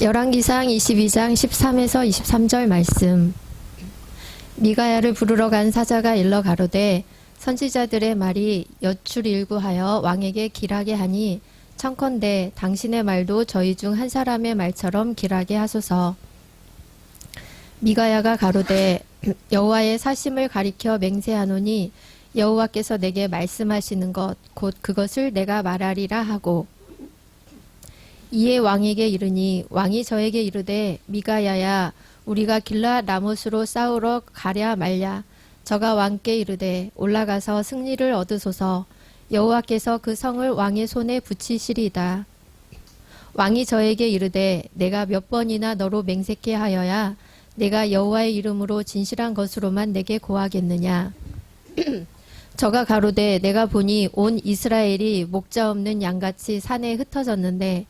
열왕기상 22장 13에서 23절 말씀. 미가야를 부르러 간 사자가 일러 가로되 선지자들의 말이 여출일구하여 왕에게 길하게 하니 청컨대 당신의 말도 저희 중 한 사람의 말처럼 길하게 하소서. 미가야가 가로되 여호와의 사심을 가리켜 맹세하노니 여호와께서 내게 말씀하시는 것 곧 그것을 내가 말하리라 하고, 이에 왕에게 이르니 왕이 저에게 이르되 미가야야 우리가 길라 라못으로 싸우러 가랴 말랴. 저가 왕께 이르되 올라가서 승리를 얻으소서. 여호와께서 그 성을 왕의 손에 붙이시리이다. 왕이 저에게 이르되 내가 몇 번이나 너로 맹세케 하여야 내가 여호와의 이름으로 진실한 것으로만 내게 고하겠느냐. 저가 가로되 내가 보니 온 이스라엘이 목자 없는 양같이 산에 흩어졌는데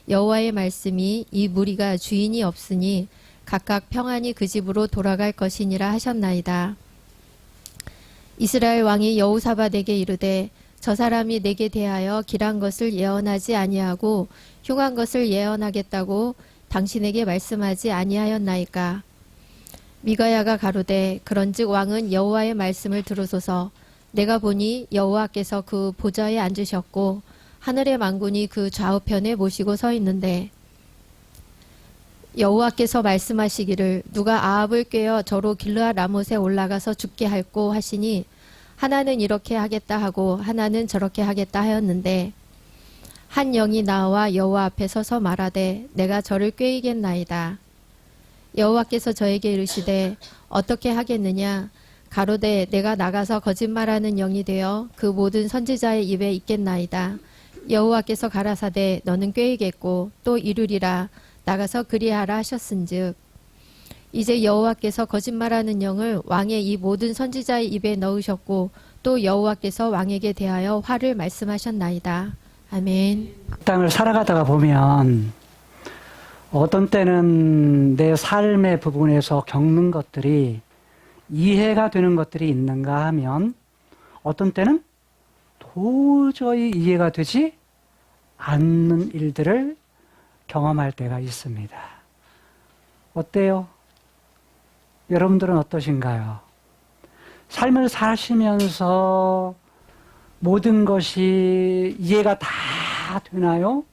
여호와의 말씀이 이 무리가 주인이 없으니 각각 평안히 그 집으로 돌아갈 것이니라 하셨나이다. 이스라엘 왕이 여호사밧에게 이르되 저 사람이 내게 대하여 길한 것을 예언하지 아니하고 흉한 것을 예언하겠다고 당신에게 말씀하지 아니하였나이까. 미가야가 가로되 그런즉 왕은 여호와의 말씀을 들으소서. 내가 보니 여호와께서 그 보좌에 앉으셨고 하늘의 만군이 그 좌우편에 모시고 서 있는데 여호와께서 말씀하시기를 누가 아합을 꾀어 저로 길르앗 라못에 올라가서 죽게 할꼬 하시니 하나는 이렇게 하겠다 하고 하나는 저렇게 하겠다 하였는데 한 영이 나와 여호와 앞에 서서 말하되 내가 저를 꾀이겠나이다. 여호와께서 저에게 이르시되 어떻게 하겠느냐. 가로되 내가 나가서 거짓말하는 영이 되어 그 모든 선지자의 입에 있겠나이다. 여호와께서 가라사대 너는 꾀이겠고 또 이루리라. 나가서 그리하라 하셨은즉 이제 여호와께서 거짓말하는 영을 왕의 이 모든 선지자의 입에 넣으셨고 또 여호와께서 왕에게 대하여 화를 말씀하셨나이다. 아멘. 땅을 살아가다가 보면 어떤 때는 내 삶의 부분에서 겪는 것들이 이해가 되는 것들이 있는가 하면 어떤 때는 도저히 이해가 되지 않는 일들을 경험할 때가 있습니다. 어때요? 여러분들은 어떠신가요? 삶을 사시면서 모든 것이 이해가 다 되나요?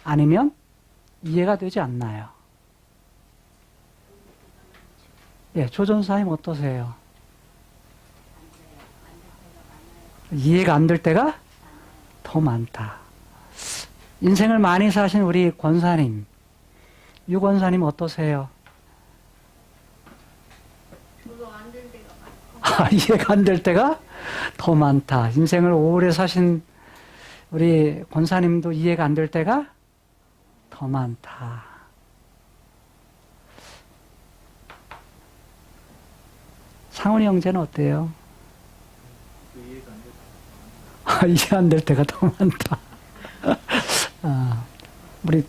아니면 이해가 되지 않나요? 예, 조전사님 어떠세요? 이해가 안 될 때가 더 많다. 인생을 많이 사신 우리 권사님, 유 권사님 어떠세요? 이해가 안 될 때가 더 많다. 인생을 오래 사신 우리 권사님도 이해가 안 될 때가 더 많다. 상훈이 형제는 어때요? 이해 안 될 때가 더 많다. 우리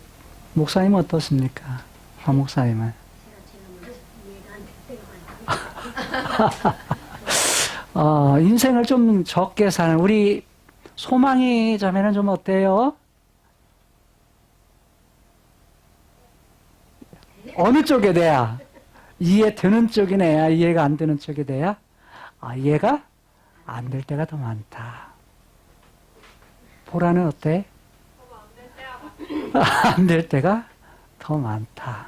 목사님은 어떻습니까? 박 목사님은? 인생을 좀 적게 사는 우리 소망이 자매는 좀 어때요? 어느 쪽에 돼야? 이해되는 쪽이 돼야? 이해가 안 되는 쪽이 돼야? 이해가 안 될 때가 더 많다. 보라는 어때? 안 될 때가 더 많다.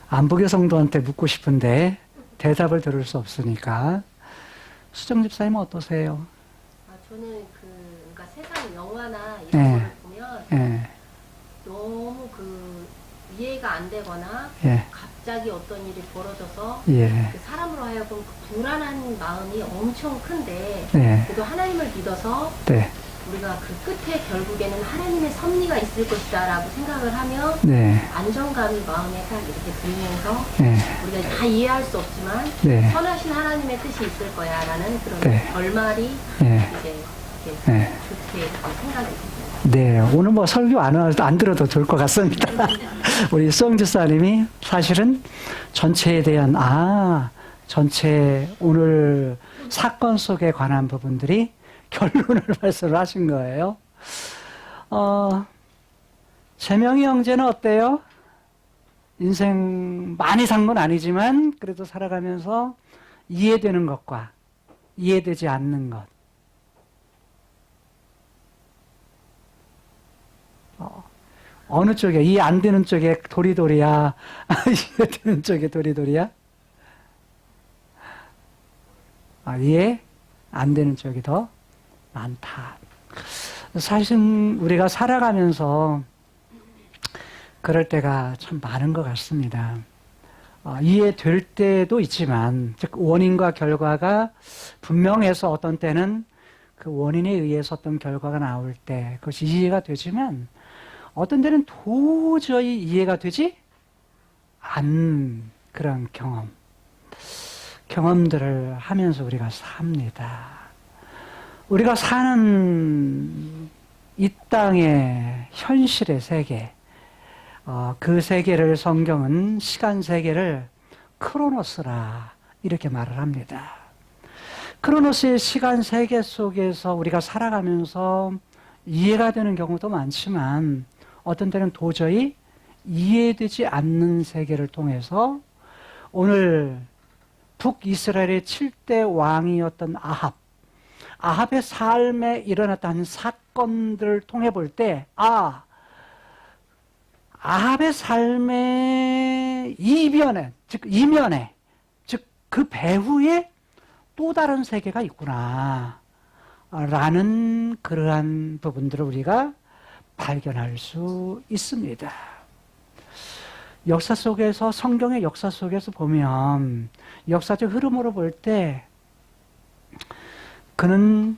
안부교 성도한테 묻고 싶은데 대답을 들을 수 없으니까 수정 집사님은 어떠세요? 저는 그러니까 세상 영화나 이런 거를 보면 너무 이해가 안 되거나 갑자기 어떤 일이 벌어져서 그 사람으로 하여금 그 불안한 마음이 엄청 큰데 그래도 하나님을 믿어서 우리가 그 끝에 결국에는 하나님의 섭리가 있을 것이다 라고 생각을 하면 안정감이 마음에 딱 이렇게 들면서 우리가 다 이해할 수 없지만 선하신 하나님의 뜻이 있을 거야 라는 그런 결말이 이제 좋게 생각이 듭니다. 네, 오늘 뭐 설교 안 들어도 될 것 같습니다. 우리 수영 집사님이 사실은 전체에 대한 전체 오늘 사건 속에 관한 부분들이 결론을 말씀을 하신 거예요. 세 명의 형제는 어때요? 인생 많이 산 건 아니지만 그래도 살아가면서 이해되는 것과 이해되지 않는 것. 어느 쪽에, 이해 안 되는 쪽에 도리도리야? 이해되는 쪽에 도리도리야? 이해 안 되는 쪽이 더 많다. 사실 우리가 살아가면서 그럴 때가 참 많은 것 같습니다. 이해될 때도 있지만, 즉 원인과 결과가 분명해서 어떤 때는 그 원인에 의해서 어떤 결과가 나올 때 그것이 이해가 되지만 어떤 때는 도저히 이해가 되지 않는 그런 경험들을 하면서 우리가 삽니다. 우리가 사는 이 땅의 현실의 세계, 그 세계를 성경은 시간 세계를 크로노스라 이렇게 말을 합니다. 크로노스의 시간 세계 속에서 우리가 살아가면서 이해가 되는 경우도 많지만 어떤 때는 도저히 이해되지 않는 세계를 통해서 오늘 북이스라엘의 7대 왕이었던 아합의 삶에 일어났던 사건들을 통해 볼 때 아합의 삶의 이면에 즉 그 배후에 또 다른 세계가 있구나 라는 그러한 부분들을 우리가 발견할 수 있습니다. 역사 속에서, 성경의 역사 속에서 보면 역사적 흐름으로 볼 때 그는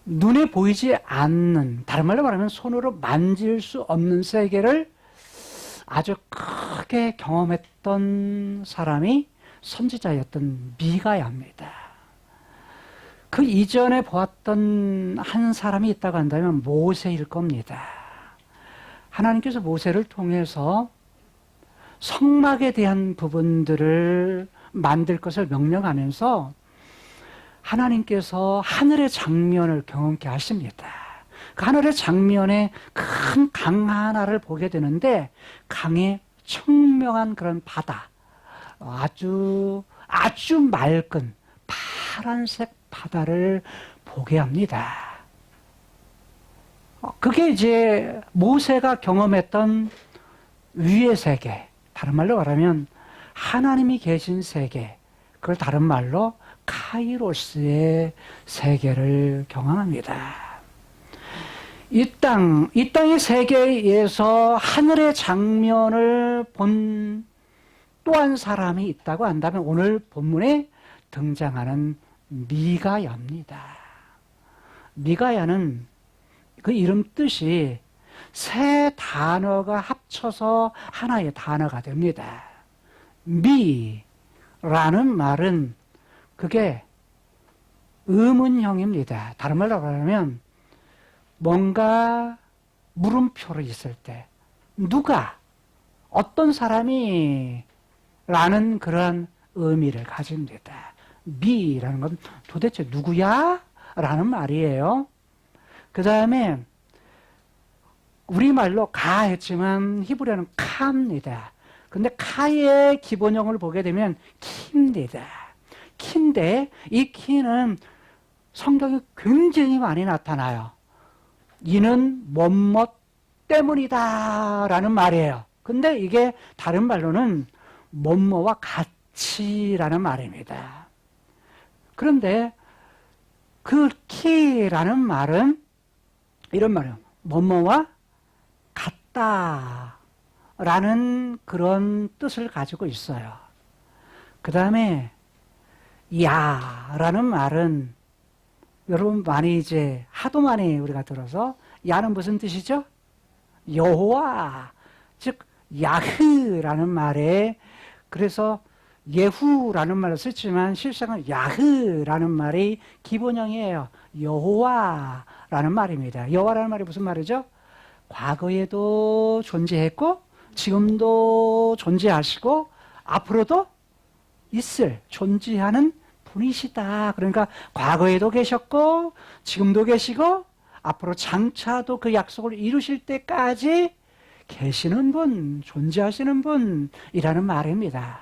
눈에 보이지 않는, 다른 말로 말하면 손으로 만질 수 없는 세계를 아주 크게 경험했던 사람이 선지자였던 미가야입니다. 그 이전에 보았던 한 사람이 있다고 한다면 모세일 겁니다. 하나님께서 모세를 통해서 성막에 대한 부분들을 만들 것을 명령하면서 하나님께서 하늘의 장면을 경험케 하십니다. 그 하늘의 장면에 큰 강 하나를 보게 되는데 강에 청명한 그런 바다, 아주 맑은 파란색 바다를 보게 합니다. 그게 이제 모세가 경험했던 위의 세계, 다른 말로 말하면 하나님이 계신 세계, 그걸 다른 말로 카이로스의 세계를 경험합니다. 이 땅의 세계에서 하늘의 장면을 본 또 한 사람이 있다고 한다면 오늘 본문에 등장하는 미가야입니다. 미가야는 그 이름 뜻이 세 단어가 합쳐서 하나의 단어가 됩니다. 미라는 말은 그게 의문형입니다. 다른 말로 말하면 뭔가 물음표로 있을 때 누가, 어떤 사람이 라는 그런 의미를 가집니다. 미라는 건 도대체 누구야? 라는 말이에요. 그 다음에 우리말로 가 했지만 히브리어는 카입니다. 근데 카의 기본형을 보게 되면 키입니다. 키인데 이 키는 성경에 굉장히 많이 나타나요. 이는 뭐뭐 때문이다 라는 말이에요. 근데 이게 다른 말로는 뭐뭐와 같이라는 말입니다. 그런데 그 키라는 말은 이런 말이에요. 뭐뭐와 같다라는 그런 뜻을 가지고 있어요. 그 다음에 야라는 말은 여러분 하도 많이 우리가 들어서 야는 무슨 뜻이죠? 여호와, 즉 야흐라는 말에, 그래서 예후라는 말을 쓰지만 실상은 야흐라는 말이 기본형이에요. 여호와라는 말입니다. 여호와라는 말이 무슨 말이죠? 과거에도 존재했고 지금도 존재하시고 앞으로도 존재하는 분이시다. 그러니까 과거에도 계셨고 지금도 계시고 앞으로 장차도 그 약속을 이루실 때까지 계시는 분, 존재하시는 분이라는 말입니다.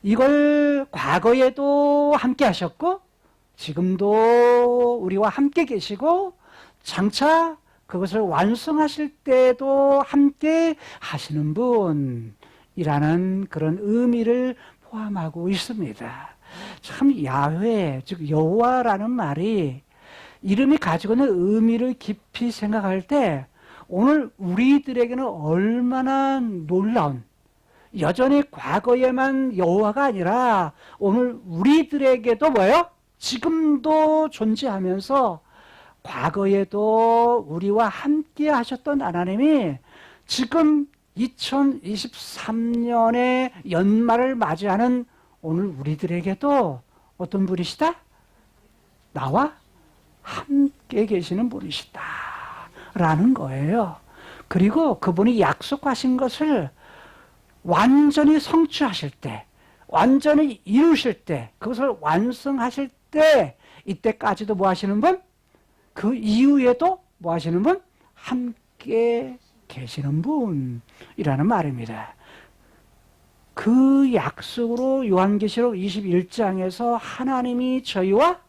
이걸 과거에도 함께 하셨고 지금도 우리와 함께 계시고 장차 그것을 완성하실 때도 함께 하시는 분이라는 그런 의미를 포함하고 있습니다. 참 야훼, 즉 여호와라는 말이 이름이 가지고 있는 의미를 깊이 생각할 때 오늘 우리들에게는 얼마나 놀라운, 여전히 과거에만 여호와가 아니라 오늘 우리들에게도 뭐예요? 지금도 존재하면서 과거에도 우리와 함께 하셨던 하나님이 지금 2023년의 연말을 맞이하는 오늘 우리들에게도 어떤 분이시다? 나와 함께 계시는 분이시다 라는 거예요. 그리고 그분이 약속하신 것을 완전히 성취하실 때, 완전히 이루실 때, 그것을 완성하실 때, 이때까지도 뭐 하시는 분? 그 이후에도 뭐 하시는 분? 함께 계시는 분이라는 말입니다. 그 약속으로 요한계시록 21장에서 하나님이 저희와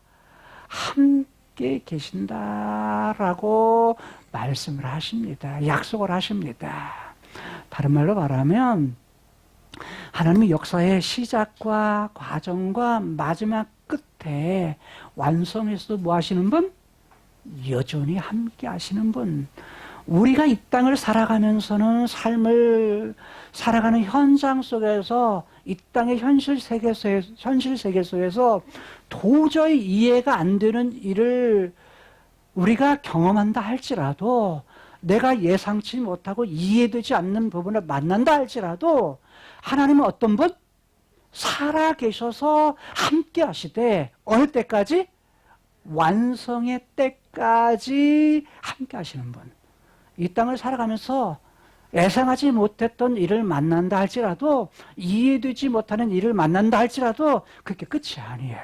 함께 계신다라고 말씀을 하십니다. 약속을 하십니다. 다른 말로 말하면 하나님의 역사의 시작과 과정과 마지막 끝에 완성에서도 뭐 하시는 분? 여전히 함께 하시는 분. 우리가 이 땅을 살아가면서는 삶을 살아가는 현장 속에서 이 땅의 현실 세계 속에서 도저히 이해가 안 되는 일을 우리가 경험한다 할지라도 내가 예상치 못하고 이해되지 않는 부분을 만난다 할지라도 하나님은 어떤 분? 살아계셔서 함께 하시되 어느 때까지? 완성의 때까지 함께 하시는 분. 이 땅을 살아가면서 예상하지 못했던 일을 만난다 할지라도 이해되지 못하는 일을 만난다 할지라도 그게 끝이 아니에요.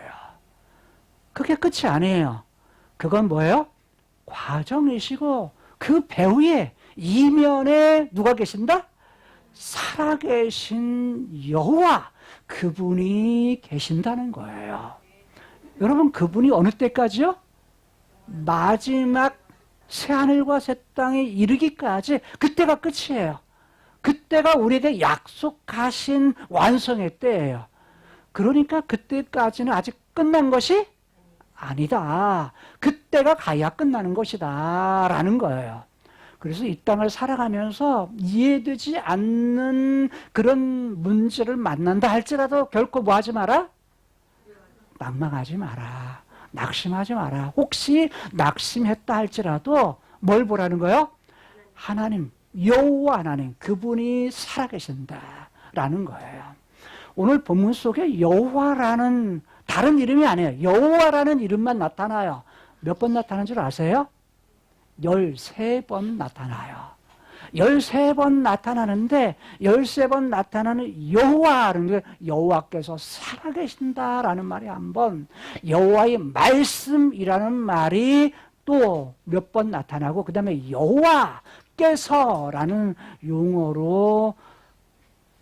그게 끝이 아니에요. 그건 뭐예요? 과정이시고 그 배후에 이면에 누가 계신다? 살아계신 여호와 그분이 계신다는 거예요. 여러분 그분이 어느 때까지요? 마지막 새하늘과 새 땅에 이르기까지 그때가 끝이에요. 그때가 우리에게 약속하신 완성의 때예요. 그러니까 그때까지는 아직 끝난 것이 아니다. 그때가 가야 끝나는 것이다 라는 거예요. 그래서 이 땅을 살아가면서 이해되지 않는 그런 문제를 만난다 할지라도 결코 뭐 하지 마라? 낙망하지 마라. 낙심하지 마라. 혹시 낙심했다 할지라도 뭘 보라는 거예요? 하나님, 여호와 하나님, 그분이 살아계신다라는 거예요. 오늘 본문 속에 여호와라는 다른 이름이 아니에요. 여호와라는 이름만 나타나요. 몇 번 나타나는 줄 아세요? 13번 나타나요. 13번 나타나는데 13번 나타나는 여호와라는 게 여호와께서 살아계신다라는 말이 한 번, 여호와의 말씀이라는 말이 또 몇 번 나타나고 그 다음에 여호와께서라는 용어로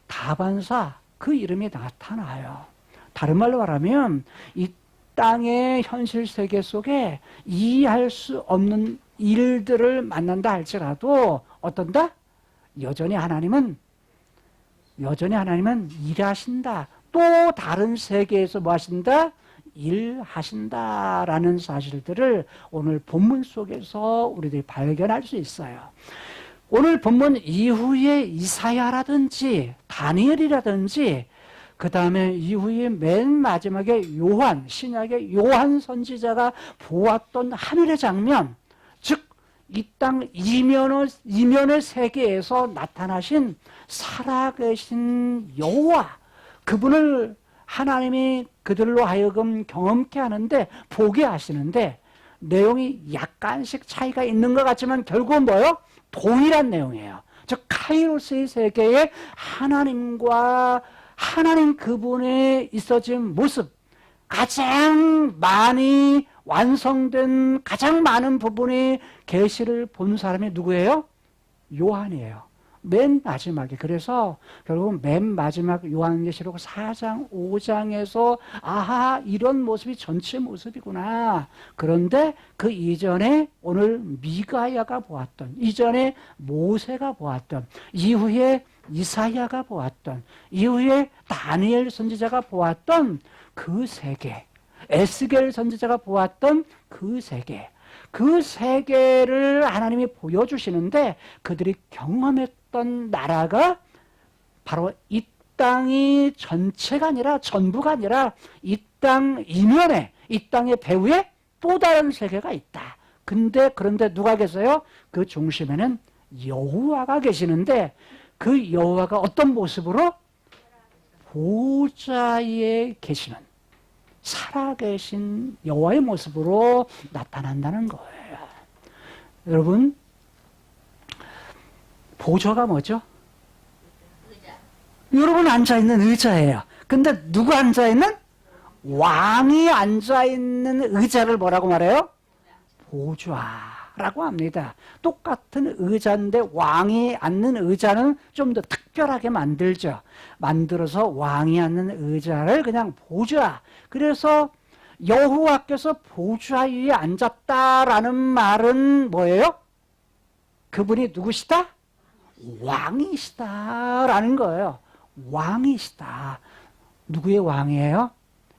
다반사 그 이름이 나타나요. 다른 말로 말하면 이 땅의 현실 세계 속에 이해할 수 없는 일들을 만난다 할지라도 어떤다? 여전히 하나님은 일하신다. 또 다른 세계에서 뭐 하신다? 일하신다라는 사실들을 오늘 본문 속에서 우리들이 발견할 수 있어요. 오늘 본문 이후에 이사야라든지 다니엘이라든지 그 다음에 이후에 맨 마지막에 요한, 신약의 요한 선지자가 보았던 하늘의 장면, 즉 이 땅 이면의 세계에서 나타나신 살아계신 여호와, 그분을 하나님이 그들로 하여금 경험케 하는데, 보게 하시는데 내용이 약간씩 차이가 있는 것 같지만 결국은 뭐예요? 동일한 내용이에요. 즉 카이로스의 세계에 하나님과 하나님 그분의 있어진 모습, 가장 많이 완성된 가장 많은 부분의 계시를 본 사람이 누구예요? 요한이에요. 맨 마지막에. 그래서 결국 맨 마지막 요한계시록 4장, 5장에서 아하, 이런 모습이 전체 모습이구나. 그런데 그 이전에 오늘 미가야가 보았던, 이전에 모세가 보았던, 이후에 이사야가 보았던, 이후에 다니엘 선지자가 보았던 그 세계, 에스겔 선지자가 보았던 그 세계, 그 세계를 하나님이 보여주시는데 그들이 경험했던 나라가 바로 이 땅이 전체가 아니라, 전부가 아니라 이 땅 이면에, 이 땅의 배후에 또 다른 세계가 있다. 그런데 누가 계세요? 그 중심에는 여호와가 계시는데 그 여호와가 어떤 모습으로? 보좌에 계시는, 살아계신 여호와의 모습으로 나타난다는 거예요. 여러분, 보좌가 뭐죠? 의자. 여러분 앉아있는 의자예요. 근데 누구 앉아있는? 왕이 앉아있는 의자를 뭐라고 말해요? 보좌라고 합니다. 똑같은 의자인데 왕이 앉는 의자는 좀 더 특별하게 만들죠. 만들어서 왕이 앉는 의자를 그냥 보좌. 그래서 여호와께서 보좌 위에 앉았다라는 말은 뭐예요? 그분이 누구시다? 왕이시다라는 거예요. 왕이시다. 누구의 왕이에요?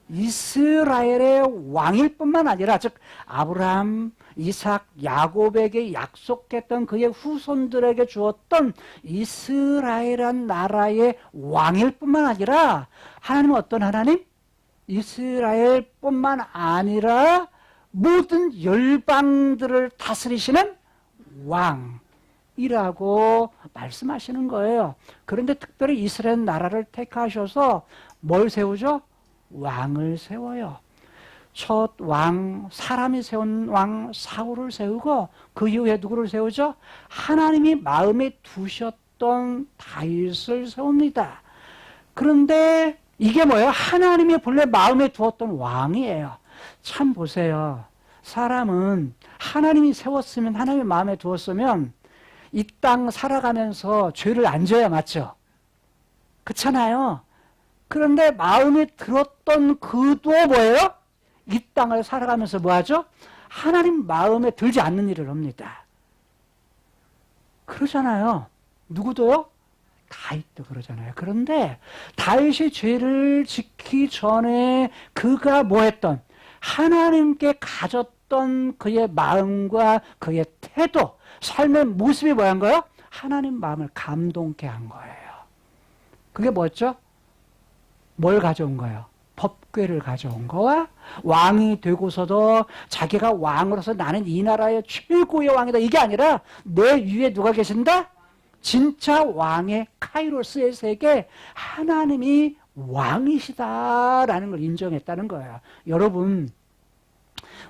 이스라엘의 왕일 뿐만 아니라, 즉 아브라함, 이삭, 야곱에게 약속했던 그의 후손들에게 주었던 이스라엘이란 나라의 왕일 뿐만 아니라, 하나님은 어떤 하나님? 이스라엘 뿐만 아니라 모든 열방들을 다스리시는 왕이라고 말씀하시는 거예요. 그런데 특별히 이스라엘 나라를 택하셔서 뭘 세우죠? 왕을 세워요. 첫 왕, 사람이 세운 왕 사울을 세우고 그 이후에 누구를 세우죠? 하나님이 마음에 두셨던 다윗을 세웁니다. 그런데 이게 뭐예요? 하나님이 본래 마음에 두었던 왕이에요. 참 보세요. 사람은 하나님이 세웠으면, 하나님이 마음에 두었으면 이 땅 살아가면서 죄를 안 져야 맞죠? 그렇잖아요. 그런데 마음에 들었던 그도 뭐예요? 이 땅을 살아가면서 뭐하죠? 하나님 마음에 들지 않는 일을 합니다. 그러잖아요. 누구도요? 다윗도 그러잖아요. 그런데 다윗이 죄를 짓기 전에 그가 뭐했던? 하나님께 가졌던 그의 마음과 그의 태도, 삶의 모습이 뭐한 거예요? 하나님 마음을 감동케 한 거예요. 그게 뭐였죠? 뭘 가져온 거예요? 법궤를 가져온 거와 왕이 되고서도 자기가 왕으로서 나는 이 나라의 최고의 왕이다, 이게 아니라 내 위에 누가 계신다? 진짜 왕의 카이로스의 세계, 하나님이 왕이시다라는 걸 인정했다는 거예요. 여러분,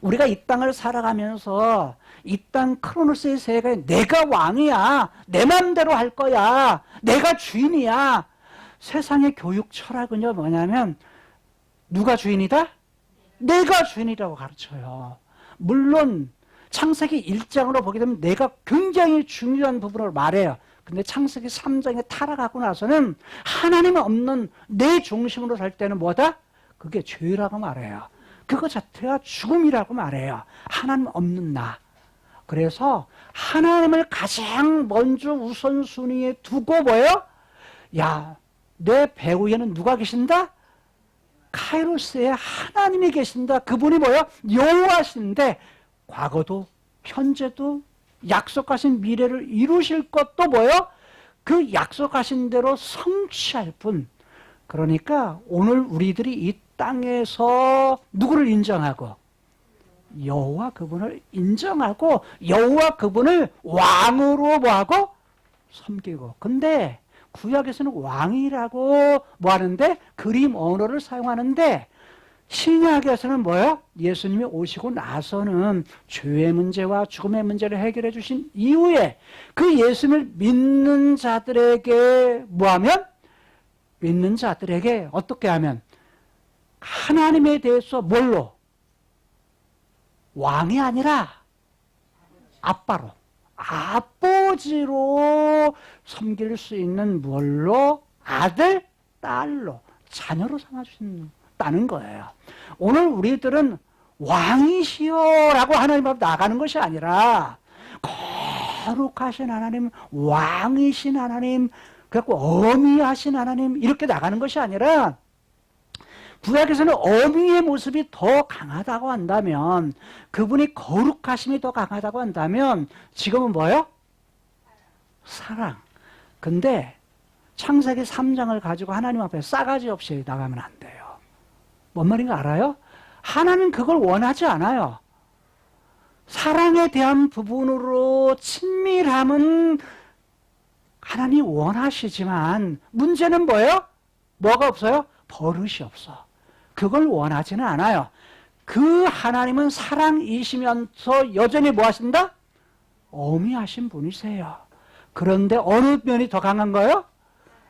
우리가 이 땅을 살아가면서 이 땅 크로노스의 세계에 내가 왕이야, 내 맘대로 할 거야, 내가 주인이야. 세상의 교육 철학은요, 뭐냐면 누가 주인이다? 내가 주인이라고 가르쳐요. 물론 창세기 1장으로 보게 되면 내가 굉장히 중요한 부분을 말해요. 근데 창세기 3장에 타락하고 나서는 하나님 없는 내 중심으로 살 때는 뭐다? 그게 죄라고 말해요. 그거 자체가 죽음이라고 말해요. 하나님 없는 나. 그래서 하나님을 가장 먼저 우선순위에 두고 뭐예요? 야, 내 배후에는 누가 계신다? 카이로스에 하나님이 계신다. 그분이 뭐예요? 여호와신데 과거도 현재도 약속하신 미래를 이루실 것도 뭐예요? 그 약속하신 대로 성취할 뿐. 그러니까 오늘 우리들이 이 땅에서 누구를 인정하고? 여호와 그분을 인정하고 여호와 그분을 왕으로 뭐하고? 섬기고. 근데 구약에서는 왕이라고 뭐 하는데? 그림 언어를 사용하는데 신약에서는 뭐예요? 예수님이 오시고 나서는 죄의 문제와 죽음의 문제를 해결해 주신 이후에 그 예수님을 믿는 자들에게 뭐하면? 믿는 자들에게 어떻게 하면? 하나님에 대해서 뭘로? 왕이 아니라 아빠로, 아버지로 아버지로 섬길 수 있는 뭘로? 아들, 딸로, 자녀로 삼아주신다는 거예요. 오늘 우리들은 왕이시여라고 하나님 앞에 나가는 것이 아니라 거룩하신 하나님, 왕이신 하나님, 그래갖고 어미하신 하나님 이렇게 나가는 것이 아니라 구약에서는 어미의 모습이 더 강하다고 한다면, 그분이 거룩하심이 더 강하다고 한다면 지금은 뭐예요? 사랑. 근데 창세기 3장을 가지고 하나님 앞에 싸가지 없이 나가면 안 돼요. 뭔 말인가 알아요? 하나님 그걸 원하지 않아요. 사랑에 대한 부분으로 친밀함은 하나님 원하시지만 문제는 뭐예요? 뭐가 없어요? 버릇이 없어. 그걸 원하지는 않아요. 그 하나님은 사랑이시면서 여전히 뭐 하신다? 어미하신 분이세요. 그런데 어느 면이 더 강한 거예요?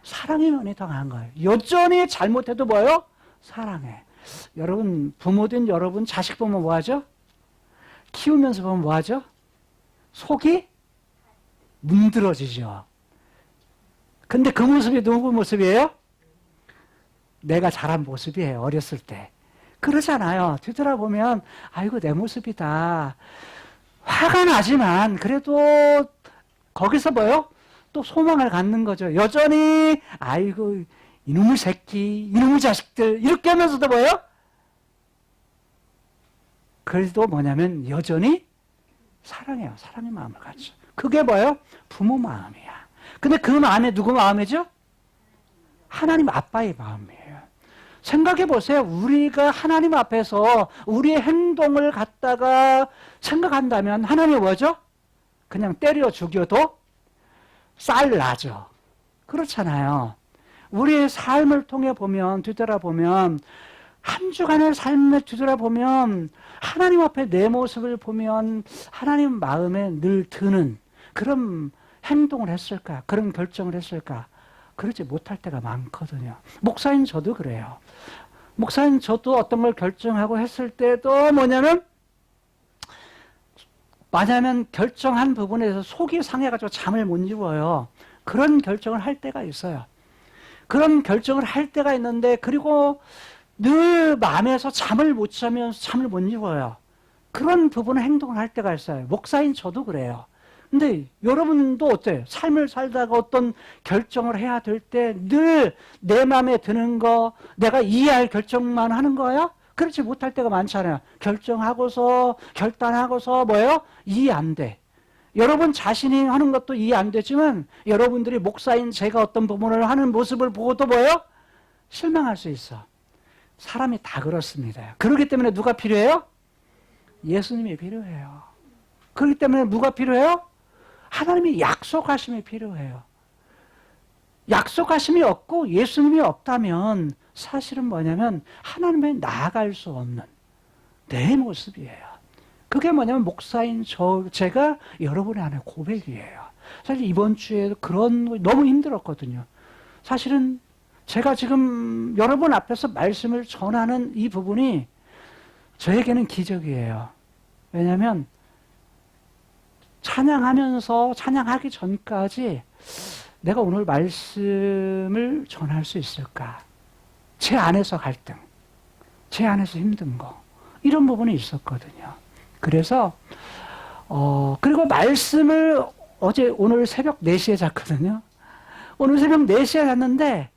사랑의 면이 더 강한 거예요. 여전히 잘못해도 뭐예요? 사랑해. 여러분, 부모된 여러분 자식 보면 뭐 하죠? 키우면서 보면 뭐 하죠? 속이 문드러지죠. 근데 그 모습이 누구 모습이에요? 내가 자란 모습이에요. 어렸을 때. 그러잖아요. 뒤돌아보면 아이고 내 모습이다. 화가 나지만 그래도 거기서 뭐요? 또 소망을 갖는 거죠. 여전히 아이고 이놈의 새끼, 이놈의 자식들 이렇게 하면서도 뭐요? 그래도 뭐냐면 여전히 사랑해요. 사랑의 마음을 갖죠. 그게 뭐예요? 부모 마음이야. 근데 그 마음이 누구 마음이죠? 하나님 아빠의 마음이에요. 생각해 보세요. 우리가 하나님 앞에서 우리의 행동을 갖다가 생각한다면 하나님이 뭐죠? 그냥 때려 죽여도 쌀 나죠. 그렇잖아요. 우리의 삶을 통해 보면, 뒤돌아보면, 한 주간의 삶을 뒤돌아보면 하나님 앞에 내 모습을 보면 하나님 마음에 늘 드는 그런 행동을 했을까? 그런 결정을 했을까? 그러지 못할 때가 많거든요. 목사인 저도 그래요. 목사인 저도 어떤 걸 결정하고 했을 때도 뭐냐면 결정한 부분에서 속이 상해가지고 잠을 못 이루어요. 그런 결정을 할 때가 있어요. 그런 결정을 할 때가 있는데 그리고 늘 마음에서 잠을 못 자면서 잠을 못 이루어요. 그런 부분의 행동을 할 때가 있어요. 목사인 저도 그래요. 근데 여러분도 어때요? 삶을 살다가 어떤 결정을 해야 될 때 늘 내 마음에 드는 거 내가 이해할 결정만 하는 거야? 그렇지 못할 때가 많잖아요. 결정하고서 결단하고서 뭐예요? 이해 안 돼. 여러분 자신이 하는 것도 이해 안 되지만 여러분들이 목사인 제가 어떤 부분을 하는 모습을 보고도 뭐예요? 실망할 수 있어. 사람이 다 그렇습니다. 그렇기 때문에 누가 필요해요? 예수님이 필요해요. 그렇기 때문에 누가 필요해요? 하나님이 약속하심이 필요해요. 약속하심이 없고 예수님이 없다면 사실은 뭐냐면 하나님에 나아갈 수 없는 내 모습이에요. 그게 뭐냐면 목사인 제가 여러분의 안에 고백이에요. 사실 이번 주에 그런 거 너무 힘들었거든요. 사실은 제가 지금 여러분 앞에서 말씀을 전하는 이 부분이 저에게는 기적이에요. 왜냐하면 찬양하기 전까지 내가 오늘 말씀을 전할 수 있을까? 제 안에서 갈등, 제 안에서 힘든 거, 이런 부분이 있었거든요. 그래서, 그리고 말씀을 오늘 새벽 4시에 잤거든요. 오늘 새벽 4시에 잤는데,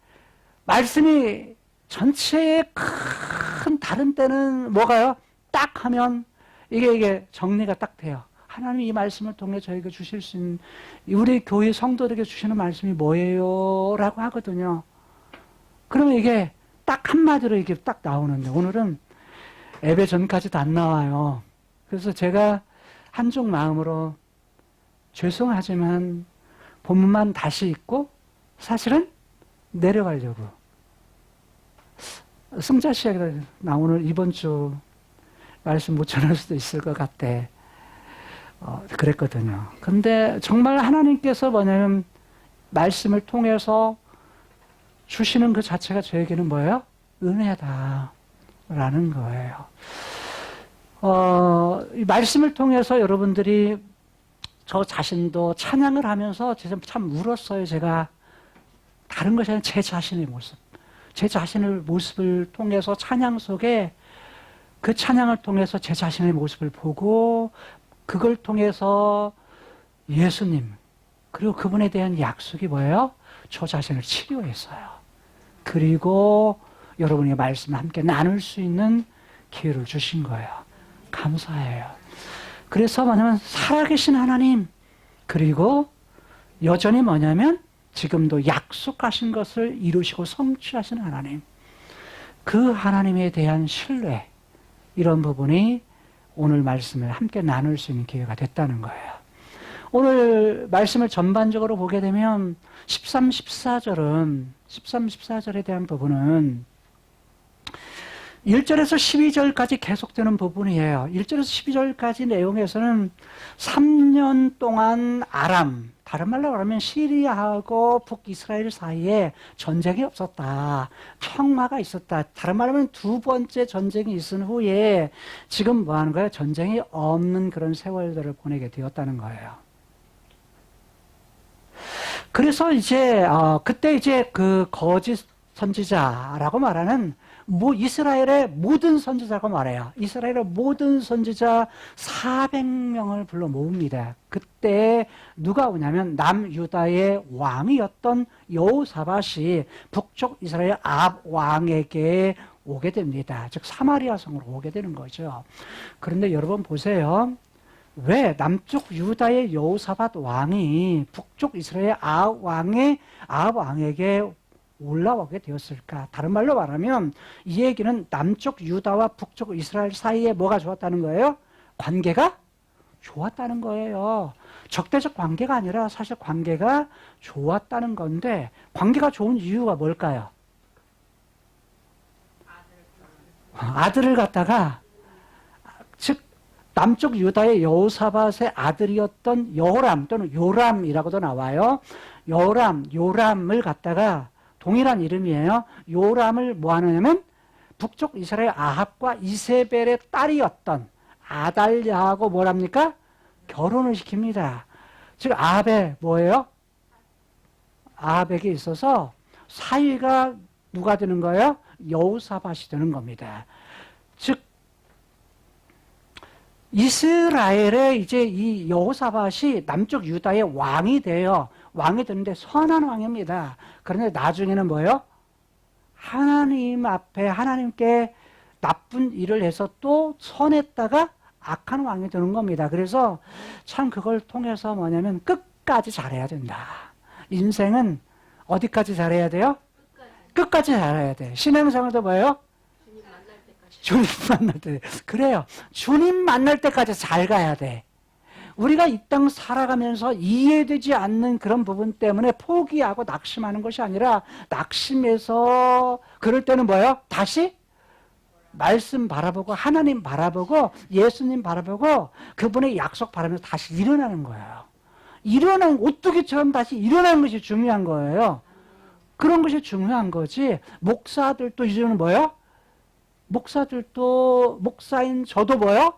말씀이 전체에 큰 다른 때는 뭐가요? 딱 하면 이게 정리가 딱 돼요. 하나님이 이 말씀을 통해 저에게 주실 수 있는, 우리 교회 성도들에게 주시는 말씀이 뭐예요? 라고 하거든요. 그러면 이게 딱 한마디로 이게 딱 나오는데, 오늘은 예배 전까지도 안 나와요. 그래서 제가 한쪽 마음으로 죄송하지만 본문만 다시 읽고 사실은 내려가려고. 승자 씨가 나 오늘 이번 주 말씀 못 전할 수도 있을 것 같대. 그랬거든요. 근데 정말 하나님께서 뭐냐면 말씀을 통해서 주시는 그 자체가 저에게는 뭐예요? 은혜다. 라는 거예요. 이 말씀을 통해서 여러분들이 저 자신도 찬양을 하면서 참 울었어요. 제가 다른 것이 아니라 제 자신의 모습, 제 자신의 모습을 통해서 찬양 속에 그 찬양을 통해서 제 자신의 모습을 보고 그걸 통해서 예수님 그리고 그분에 대한 약속이 뭐예요? 저 자신을 치료했어요. 그리고 여러분의 말씀을 함께 나눌 수 있는 기회를 주신 거예요. 감사해요. 그래서 뭐냐면 살아계신 하나님 그리고 여전히 뭐냐면 지금도 약속하신 것을 이루시고 성취하신 하나님 그 하나님에 대한 신뢰 이런 부분이 오늘 말씀을 함께 나눌 수 있는 기회가 됐다는 거예요. 오늘 말씀을 전반적으로 보게 되면 13, 14절에 대한 부분은 1절에서 12절까지 계속되는 부분이에요. 1절에서 12절까지 내용에서는 3년 동안 아람, 다른 말로 말하면 시리아하고 북이스라엘 사이에 전쟁이 없었다. 평화가 있었다. 다른 말로 하면 두 번째 전쟁이 있은 후에 지금 뭐 하는 거예요? 전쟁이 없는 그런 세월들을 보내게 되었다는 거예요. 그래서 이제 그때 이제 그 거짓 선지자라고 말하는 이스라엘의 모든 선지자라고 말해요. 이스라엘의 모든 선지자 400명을 불러 모읍니다. 그때 누가 오냐면 남유다의 왕이었던 여호사밧이 북쪽 이스라엘 아합 왕에게 오게 됩니다. 즉 사마리아 성으로 오게 되는 거죠. 그런데 여러분 보세요. 왜 남쪽 유다의 여호사밧 왕이 북쪽 이스라엘 아합 왕에게 올라오게 되었을까? 다른 말로 말하면 이 얘기는 남쪽 유다와 북쪽 이스라엘 사이에 뭐가 좋았다는 거예요? 관계가 좋았다는 거예요. 적대적 관계가 아니라 사실 관계가 좋았다는 건데 관계가 좋은 이유가 뭘까요? 아들을 갖다가 즉 남쪽 유다의 여호사밧의 아들이었던 여호람 또는 요람이라고도 나와요. 요람을 갖다가 동일한 이름이에요. 요람을 뭐 하느냐면 북쪽 이스라엘 아합과 이세벨의 딸이었던 아달랴하고 뭐랍니까? 결혼을 시킵니다. 즉 아합의 뭐예요? 아합에게 있어서 사위가 누가 되는 거예요? 여호사밧이 되는 겁니다. 즉 이스라엘의 이제 이 여호사밧이 남쪽 유다의 왕이 돼요. 왕이 되는데 선한 왕입니다. 그런데 나중에는 뭐예요? 하나님 앞에 하나님께 나쁜 일을 해서 또 선했다가 악한 왕이 되는 겁니다. 그래서 참 그걸 통해서 뭐냐면 끝까지 잘해야 된다. 인생은 어디까지 잘해야 돼요? 끝까지 잘해야 돼. 신앙생활도 뭐예요? 주님 만날 때. 그래요. 주님 만날 때까지 잘 가야 돼. 우리가 이 땅 살아가면서 이해되지 않는 그런 부분 때문에 포기하고 낙심하는 것이 아니라 낙심해서 그럴 때는 뭐예요? 다시 말씀 바라보고 하나님 바라보고 예수님 바라보고 그분의 약속 바라면서 다시 일어나는 거예요. 오뚜기처럼 다시 일어나는 것이 중요한 거예요. 그런 것이 중요한 거지. 목사들도 이제는 뭐예요? 목사인 저도 뭐예요?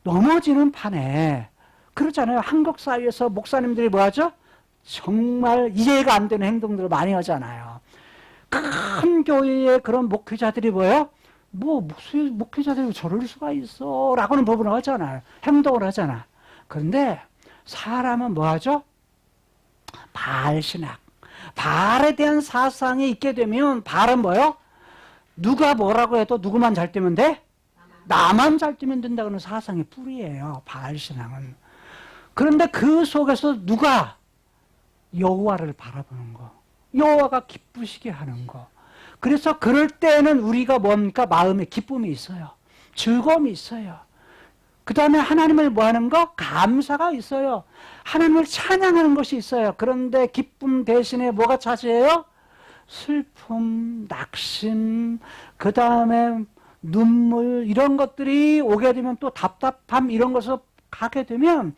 넘어지는 판에 그렇잖아요. 한국 사회에서 목사님들이 뭐하죠? 정말 이해가 안 되는 행동들을 많이 하잖아요. 큰 교회의 그런 목회자들이 뭐예요? 무슨 목회자들이 저럴 수가 있어 라고는 부분을 하잖아요. 행동을 하잖아. 그런데 사람은 뭐하죠? 바알신학. 바알에 대한 사상이 있게 되면 바알은 뭐예요? 누가 뭐라고 해도 누구만 잘 되면 돼? 나만 잘 되면 된다는 사상의 뿌리예요. 바알신앙은. 그런데 그 속에서 누가 여호와를 바라보는 거, 여호와가 기쁘시게 하는 거. 그래서 그럴 때는 우리가 뭡니까? 마음에 기쁨이 있어요. 즐거움이 있어요. 그 다음에 하나님을 뭐 하는 거? 감사가 있어요. 하나님을 찬양하는 것이 있어요. 그런데 기쁨 대신에 뭐가 차지해요? 슬픔, 낙심, 그 다음에 눈물 이런 것들이 오게 되면 또 답답함 이런 것을 가게 되면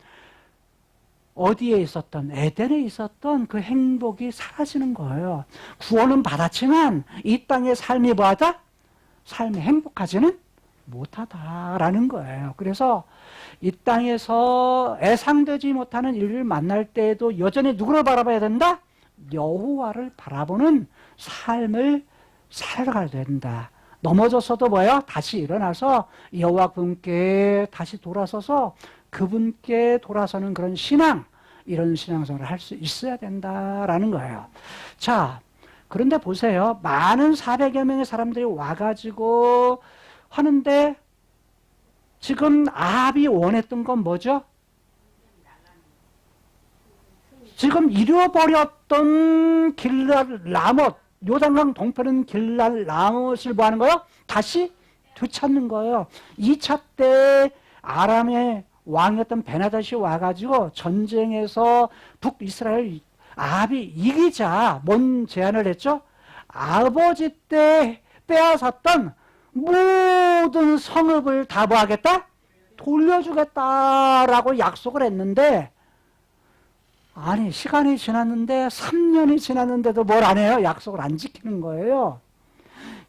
어디에 있었던 에덴에 있었던 그 행복이 사라지는 거예요. 구원은 받았지만 이 땅의 삶이 뭐하다? 삶이 행복하지는 못하다라는 거예요. 그래서 이 땅에서 애상되지 못하는 일을 만날 때에도 여전히 누구를 바라봐야 된다? 여호와를 바라보는 삶을 살아가야 된다. 넘어져서도 뭐예요? 다시 일어나서 여호와 분께 다시 돌아서서 그분께 돌아서는 그런 신앙, 이런 신앙생활을 할 수 있어야 된다라는 거예요. 자, 그런데 보세요. 많은 400여 명의 사람들이 와가지고 하는데 지금 아합이 원했던 건 뭐죠? 지금 잃어버렸던 길랄 라못, 요단강 동편은 길랄 라못을 뭐 하는 거예요? 다시 되찾는 거예요. 2차 때 아람의 왕이었던 베나다시 와가지고 전쟁에서 북이스라엘 아합이 이기자 뭔 제안을 했죠? 아버지 때 빼앗았던 모든 성읍을 다 뭐 하겠다? 돌려주겠다라고 약속을 했는데, 아니 시간이 지났는데 3년이 지났는데도 뭘 안 해요? 약속을 안 지키는 거예요.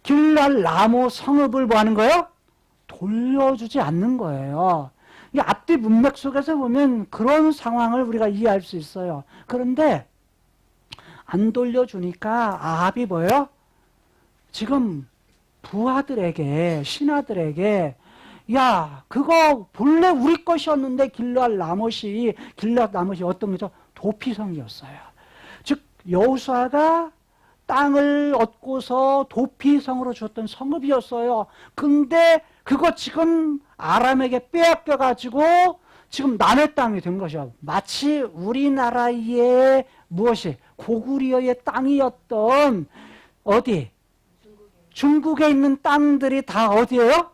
길랄 라모 성읍을 뭐 하는 거예요? 돌려주지 않는 거예요. 이 앞뒤 문맥 속에서 보면 그런 상황을 우리가 이해할 수 있어요. 그런데 안 돌려주니까 아합이 뭐예요? 지금 부하들에게, 신하들에게, 야, 그거 본래 우리 것이었는데 길랄 라못이 어떤 거죠? 도피성이었어요. 즉 여호수아가 땅을 얻고서 도피성으로 줬던 성읍이었어요. 근데 그거 지금 아람에게 빼앗겨가지고 지금 남의 땅이 된 것이요. 마치 우리나라의 무엇이 고구려의 땅이었던 어디? 중국에 있는 땅들이 다 어디예요?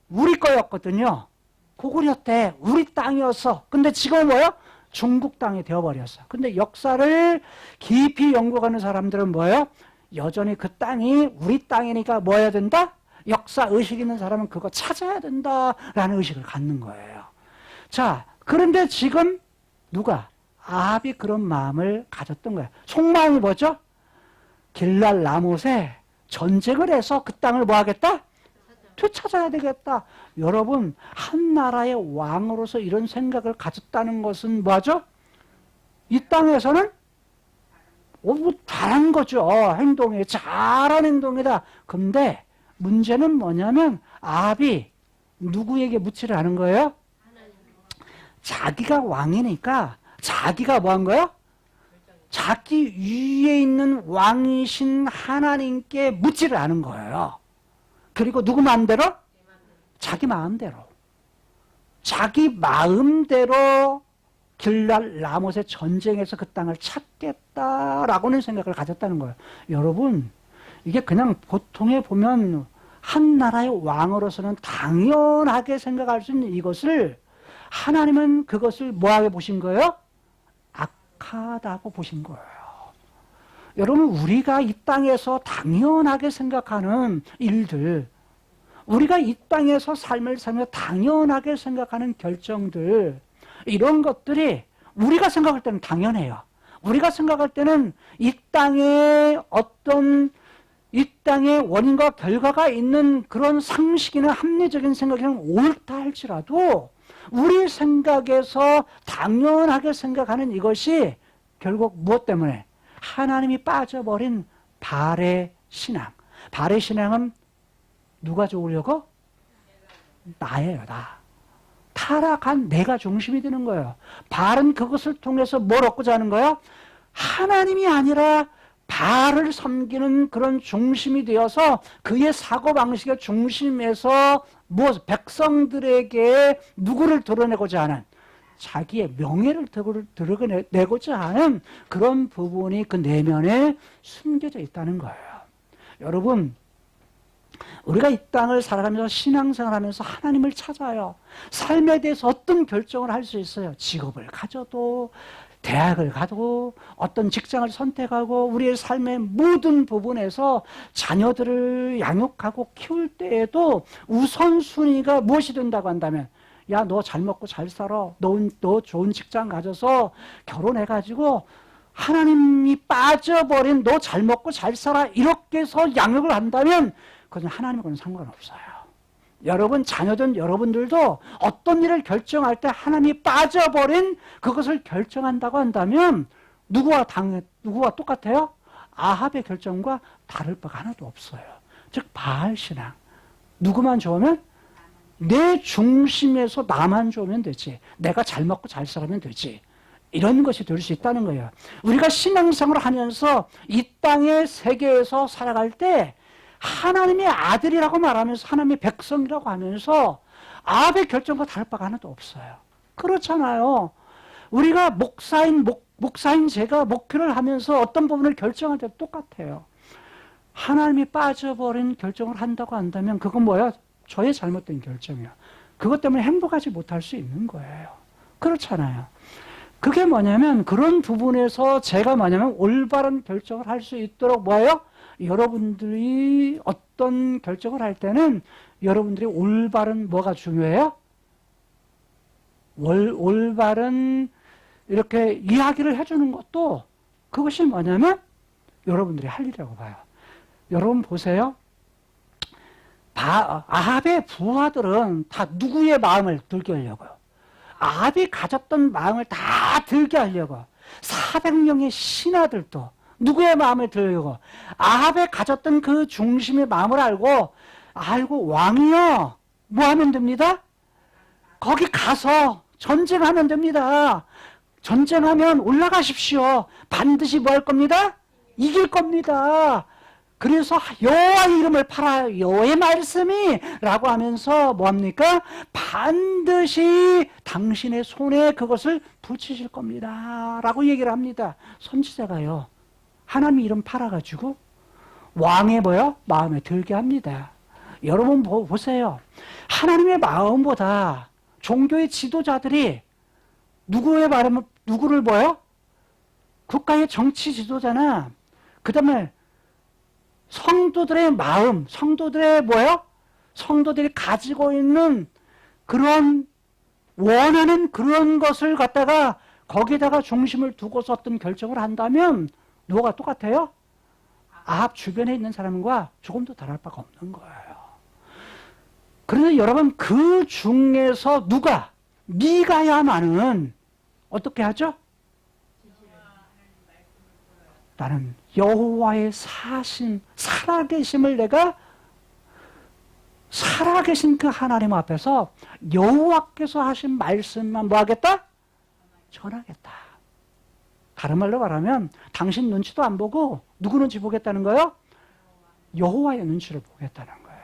우리 거였거든요. 고구려 때 우리 땅이었어. 근데 지금은 뭐예요? 중국 땅이 되어버렸어. 근데 역사를 깊이 연구하는 사람들은 뭐예요? 여전히 그 땅이 우리 땅이니까 뭐 해야 된다? 역사 의식 있는 사람은 그거 찾아야 된다라는 의식을 갖는 거예요. 자, 그런데 지금 누가? 아합이 그런 마음을 가졌던 거예요. 속마음이 뭐죠? 길랄 라못에 전쟁을 해서 그 땅을 뭐 하겠다? 되찾아야 되겠다. 여러분, 한 나라의 왕으로서 이런 생각을 가졌다는 것은 뭐죠? 이 땅에서는 잘한 거죠. 행동이 잘한 행동이다. 근데 문제는 뭐냐면 아합이 누구에게 묻지를 않은 거예요? 자기가 왕이니까 자기가 뭐 한 거예요? 자기 위에 있는 왕이신 하나님께 묻지를 않은 거예요. 그리고 누구 마음대로? 자기 마음대로. 자기 마음대로 길랄 라못의 전쟁에서 그 땅을 찾겠다라고는 생각을 가졌다는 거예요. 여러분, 이게 그냥 보통에 보면 한 나라의 왕으로서는 당연하게 생각할 수 있는 이것을 하나님은 그것을 뭐하게 보신 거예요? 악하다고 보신 거예요. 여러분, 우리가 이 땅에서 당연하게 생각하는 일들, 우리가 이 땅에서 삶을 살며 당연하게 생각하는 결정들, 이런 것들이 우리가 생각할 때는 당연해요. 우리가 생각할 때는 이 땅에 어떤 이 땅에 원인과 결과가 있는 그런 상식이나 합리적인 생각이랑 옳다 할지라도 우리 생각에서 당연하게 생각하는 이것이 결국 무엇 때문에? 하나님이 빠져버린 발의 신앙. 발의 신앙은 누가 좋으려고? 나예요, 나. 타락한 내가 중심이 되는 거예요. 발은 그것을 통해서 뭘 얻고자 하는 거예요? 하나님이 아니라 발을 섬기는 그런 중심이 되어서 그의 사고방식의 중심에서 무엇, 백성들에게 누구를 드러내고자 하는, 자기의 명예를 드러내고자 하는 그런 부분이 그 내면에 숨겨져 있다는 거예요. 여러분, 우리가 이 땅을 살아가면서 신앙생활하면서 하나님을 찾아요. 삶에 대해서 어떤 결정을 할 수 있어요. 직업을 가져도, 대학을 가도, 어떤 직장을 선택하고, 우리의 삶의 모든 부분에서 자녀들을 양육하고 키울 때에도 우선순위가 무엇이 된다고 한다면, 야, 너 잘 먹고 잘 살아. 너 좋은 직장 가져서 결혼해가지고 하나님이 빠져버린 너 잘 먹고 잘 살아. 이렇게 해서 양육을 한다면 그건 하나님과는 상관없어요. 여러분 자녀든 여러분들도 어떤 일을 결정할 때 하나님이 빠져버린 그것을 결정한다고 한다면 누구와 똑같아요? 아합의 결정과 다를 바가 하나도 없어요. 즉 바알 신앙. 누구만 좋으면 내 중심에서 나만 좋으면 되지. 내가 잘 먹고 잘 살면 되지. 이런 것이 될 수 있다는 거예요. 우리가 신앙생활을 하면서 이 땅의 세계에서 살아갈 때 하나님의 아들이라고 말하면서 하나님의 백성이라고 하면서 아합의 결정과 다를 바가 하나도 없어요. 그렇잖아요. 우리가 목사인 제가 목회를 하면서 어떤 부분을 결정할 때 똑같아요. 하나님이 빠져버린 결정을 한다고 한다면 그건 뭐야? 저의 잘못된 결정이야. 그것 때문에 행복하지 못할 수 있는 거예요. 그렇잖아요. 그게 뭐냐면 그런 부분에서 제가 뭐냐면 올바른 결정을 할 수 있도록 뭐예요? 여러분들이 어떤 결정을 할 때는 여러분들이 올바른 뭐가 중요해요? 올바른 이렇게 이야기를 해주는 것도 그것이 뭐냐면 여러분들이 할 일이라고 봐요. 여러분 보세요. 아합의 부하들은 다 누구의 마음을 들게 하려고요? 아합이 가졌던 마음을 다 들게 하려고 400명의 신하들도 누구의 마음을 들려고 아합의 가졌던 그 중심의 마음을 알고 왕이요 뭐 하면 됩니다? 거기 가서 전쟁하면 됩니다. 전쟁하면 올라가십시오. 반드시 뭐 할 겁니다? 이길 겁니다. 그래서 여호와의 이름을 팔아 여호와의 말씀이 라고 하면서 뭐합니까? 반드시 당신의 손에 그것을 붙이실 겁니다 라고 얘기를 합니다. 선지자가요 하나님 이름 팔아가지고 왕의 뭐요? 마음에 들게 합니다. 여러분 보세요. 하나님의 마음보다 종교의 지도자들이 누구를 뭐요? 국가의 정치 지도자나 그 다음에 성도들의 마음, 성도들의 뭐예요? 성도들이 가지고 있는 그런 원하는 그런 것을 갖다가 거기다가 중심을 두고서 어떤 결정을 한다면 누가 똑같아요? 아합 주변에 있는 사람과 조금도 다를 바가 없는 거예요. 그래서 여러분 그 중에서 누가 미가야만은 어떻게 하죠? 나는 여호와의 살아계심을 내가 살아계신 그 하나님 앞에서 여호와께서 하신 말씀만 뭐 하겠다? 전하겠다. 다른 말로 말하면 당신 눈치도 안 보고 누구 눈치 보겠다는 거예요? 여호와의 눈치를 보겠다는 거예요.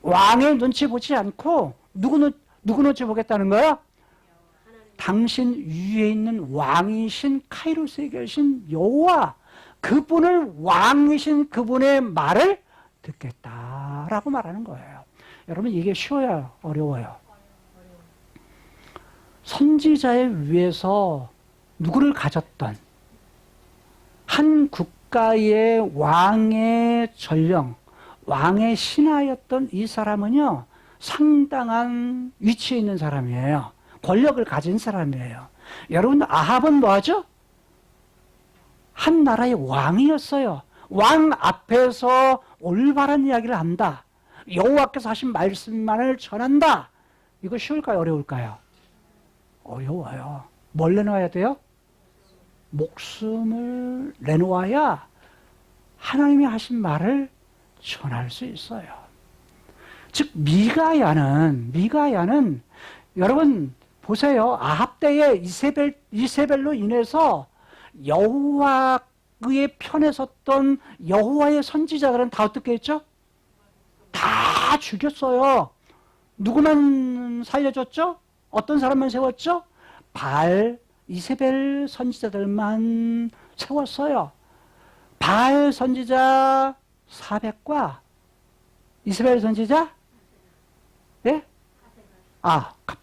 왕의 눈치 보지 않고 누구 눈치 보겠다는 거예요? 당신 위에 있는 왕이신 카이로스에 계신 여호와 그분을 왕이신 그분의 말을 듣겠다라고 말하는 거예요. 여러분 이게 쉬워요? 어려워요? 선지자의 위에서 누구를 가졌던 한 국가의 왕의 전령, 왕의 신하였던 이 사람은요 상당한 위치에 있는 사람이에요. 권력을 가진 사람이에요. 여러분 아합은 뭐하죠? 한 나라의 왕이었어요. 왕 앞에서 올바른 이야기를 한다. 여호와께서 하신 말씀만을 전한다. 이거 쉬울까요? 어려울까요? 어려워요. 뭘 내놓아야 돼요? 목숨을 내놓아야 하나님이 하신 말을 전할 수 있어요. 즉 미가야는 여러분 보세요. 아합 때에 이세벨로 인해서 여호와의 편에 섰던 여호와의 선지자들은 다 어떻게 했죠? 다 죽였어요. 누구만 살려줬죠? 어떤 사람만 세웠죠? 이세벨 선지자들만 세웠어요. 바알 선지자 400과 이세벨 선지자 예?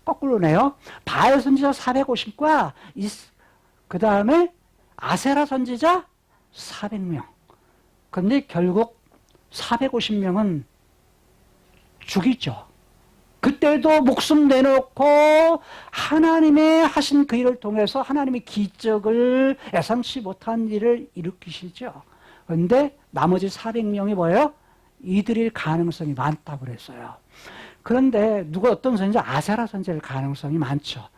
거꾸로네요. 바알 선지자 450과 그 다음에 아세라 선지자 400명. 그런데 결국 450명은 죽이죠. 그때도 목숨 내놓고 하나님의 하신 그 일을 통해서 하나님의 기적을 예상치 못한 일을 일으키시죠. 그런데 나머지 400명이 뭐예요? 이들일 가능성이 많다고 그랬어요. 그런데 누가 어떤 선지 아세라 선지일 가능성이 많죠.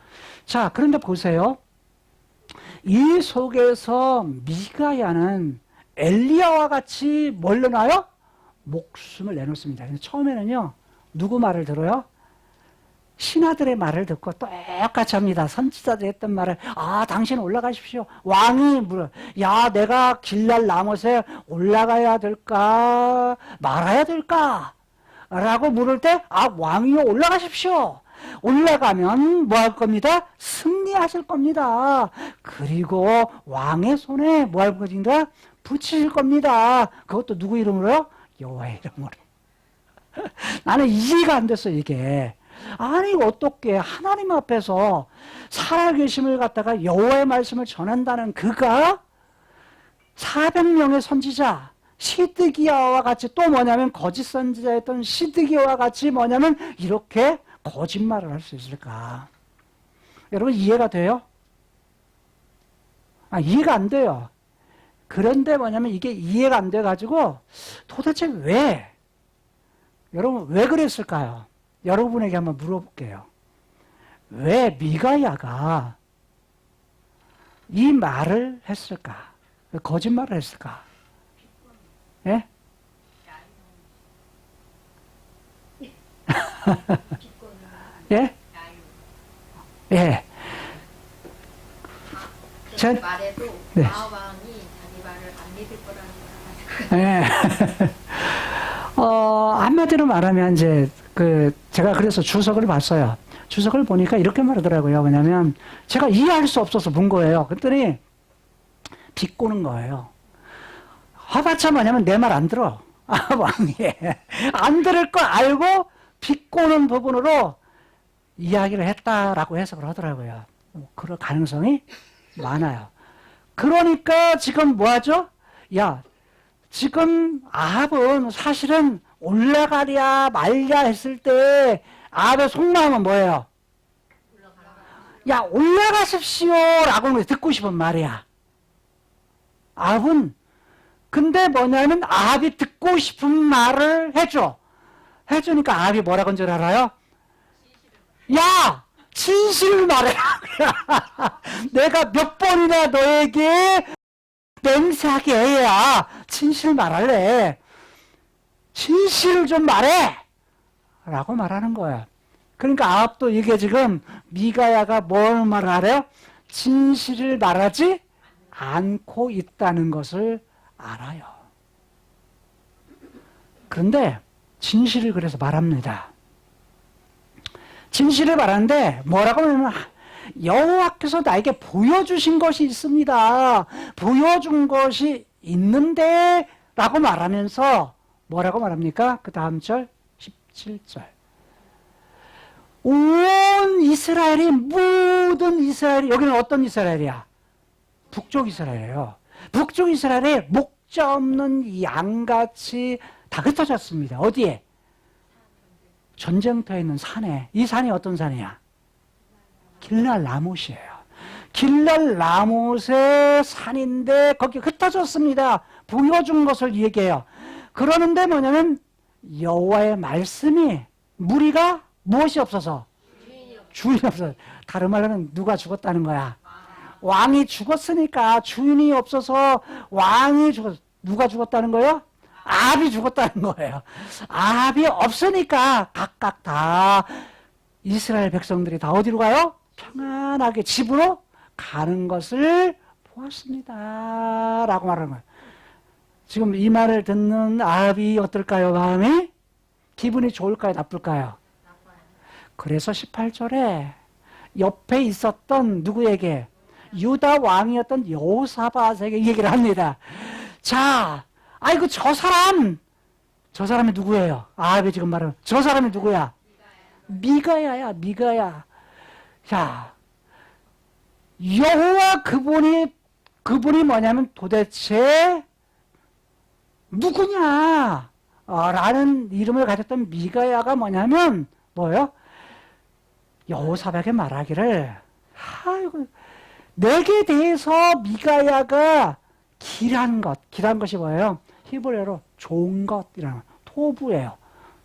자, 그런데 보세요. 이 속에서 미가야는 엘리야와 같이 뭘 내놔요? 목숨을 내놓습니다. 처음에는요, 누구 말을 들어요? 신하들의 말을 듣고 똑같이 합니다. 선지자들이 했던 말을, 아, 당신 올라가십시오. 왕이 물어, 야, 내가 길랄 라못에 올라가야 될까? 말아야 될까? 라고 물을 때, 아, 왕이요, 올라가십시오. 올라가면 뭐 할 겁니다? 승리하실 겁니다. 그리고 왕의 손에 뭐 할 것인가? 붙이실 겁니다. 그것도 누구 이름으로요? 여호와의 이름으로. 나는 이해가 안 됐어, 이게. 아니, 어떻게 하나님 앞에서 살아계심을 갖다가 여호와의 말씀을 전한다는 그가 400명의 선지자, 시드기야와 같이 또 뭐냐면 거짓 선지자였던 시드기야와 같이 뭐냐면 이렇게 거짓말을 할 수 있을까? 여러분 이해가 돼요? 아, 이해가 안 돼요. 그런데 뭐냐면 이게 이해가 안 돼가지고 도대체 왜? 여러분 왜 그랬을까요? 여러분에게 한번 물어볼게요. 왜 미가야가 이 말을 했을까? 왜 거짓말을 했을까? 예? 예? 예. 그 말에도 네. 아왕이 자기 말을 안 믿을 거라는 거라. 예. 한마디로 말하면 이제 제가 그래서 주석을 봤어요. 주석을 보니까 이렇게 말하더라고요. 왜냐면 제가 이해할 수 없어서 본 거예요. 그랬더니 비꼬는 거예요. 하바차 뭐냐면 내 말 안 들어. 아, 왕이. 안 들을 거 알고 비꼬는 부분으로 이야기를 했다라고 해석을 하더라고요. 그럴 가능성이 많아요. 그러니까 지금 뭐 하죠? 야, 지금 아합은 사실은 올라가랴 말랴 했을 때 아합의 속마음은 뭐예요? 야, 올라가십시오 라고 듣고 싶은 말이야. 아합은 근데 뭐냐면 아합이 듣고 싶은 말을 해줘. 해주니까 아합이 뭐라고 한 줄 알아요? 야! 진실을 말해라. 내가 몇 번이나 너에게 맹세하게 해야 진실 말할래. 진실을 좀 말해! 라고 말하는 거야. 그러니까 아합도 이게 지금 미가야가 뭘 말하래요? 진실을 말하지 않고 있다는 것을 알아요. 그런데 진실을 그래서 말합니다. 진실을 말하는데 뭐라고 하냐면 여호와께서 나에게 보여주신 것이 있습니다. 보여준 것이 있는데 라고 말하면서 뭐라고 말합니까? 그 다음 절 17절 온 이스라엘이 모든 이스라엘이 여기는 어떤 이스라엘이야? 북쪽 이스라엘이에요. 북쪽 이스라엘이 목자 없는 양같이 다 흩어졌습니다. 어디에? 전쟁터에 있는 산에. 이 산이 어떤 산이야? 길랄 라못이에요. 길랄 라못의 산인데 거기 흩어졌습니다. 보여준 것을 얘기해요. 그러는데 뭐냐면 여호와의 말씀이 무리가 무엇이 없어서? 주인이 없어서. 다른 말로 하면 누가 죽었다는 거야? 왕이 죽었으니까 주인이 없어서 왕이 죽었어. 누가 죽었다는 거예요? 아합이 죽었다는 거예요. 아합이 없으니까 각각 다 이스라엘 백성들이 다 어디로 가요? 평안하게 집으로 가는 것을 보았습니다. 라고 말하는 거예요. 지금 이 말을 듣는 아합이 어떨까요? 마음이? 기분이 좋을까요? 나쁠까요? 그래서 18절에 옆에 있었던 누구에게? 유다 왕이었던 여호사밧에게 얘기를 합니다. 자, 아이고 저 사람이 누구예요? 아합이 지금 말하는 저 사람이 누구야? 미가야야, 미가야. 자, 여호와 그분이 뭐냐면 도대체 누구냐? 라는 이름을 가졌던 미가야가 뭐냐면 뭐예요? 여호사밧에게 말하기를 아이고 내게 대해서 미가야가 길한 것이 뭐예요? 히브리어로 좋은 것이라는 토부예요.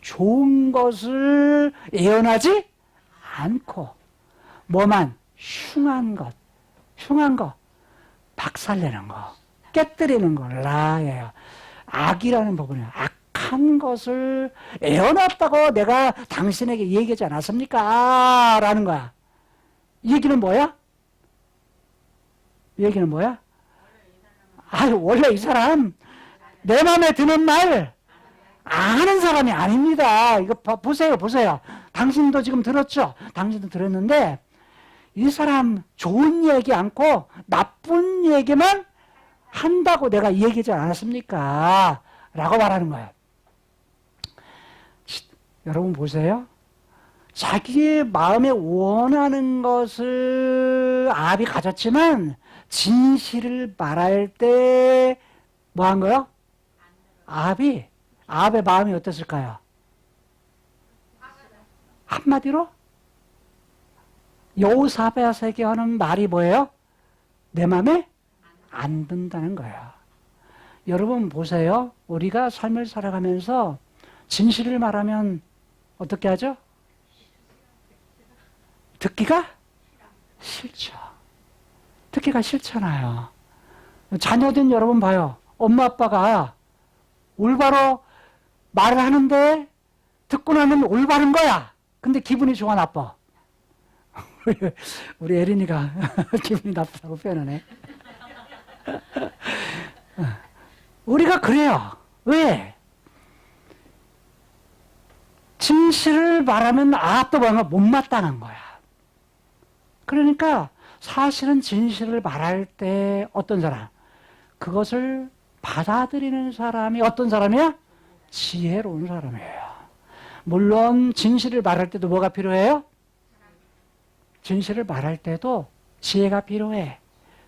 좋은 것을 예언하지 않고 뭐만 흉한 거, 박살내는 거, 깨뜨리는 거, 라예요. 악이라는 부분이에요. 악한 것을 예언했다고 내가 당신에게 얘기하지 않았습니까? 라는 거야. 이 얘기는 뭐야? 이 얘기는 뭐야? 원래 이 사람 내 마음에 드는 말 아는 사람이 아닙니다. 이거 보세요. 당신도 지금 들었죠? 당신도 들었는데 이 사람 좋은 얘기 않고 나쁜 얘기만 한다고 내가 얘기하지 않았습니까? 라고 말하는 거예요. 여러분 보세요. 자기의 마음에 원하는 것을 아합이 가졌지만 진실을 말할 때 뭐 한 거요? 아합의 마음이 어땠을까요? 한마디로 여호사밧에게 하는 말이 뭐예요? 내 마음에 안 든다는 거예요. 여러분 보세요. 우리가 삶을 살아가면서 진실을 말하면 어떻게 하죠? 듣기가 싫죠. 듣기가 싫잖아요. 자녀된 여러분 봐요. 엄마 아빠가 올바로 말을 하는데 듣고 나면 올바른 거야. 근데 기분이 좋아 나빠? 우리 에린이가 기분이 나쁘다고 표현하네. 우리가 그래요. 왜? 진실을 말하면 또 뭔가 못마땅한 거야. 그러니까 사실은 진실을 말할 때 어떤 사람? 그것을 받아들이는 사람이 어떤 사람이야? 지혜로운 사람이에요. 물론 진실을 말할 때도 뭐가 필요해요? 진실을 말할 때도 지혜가 필요해.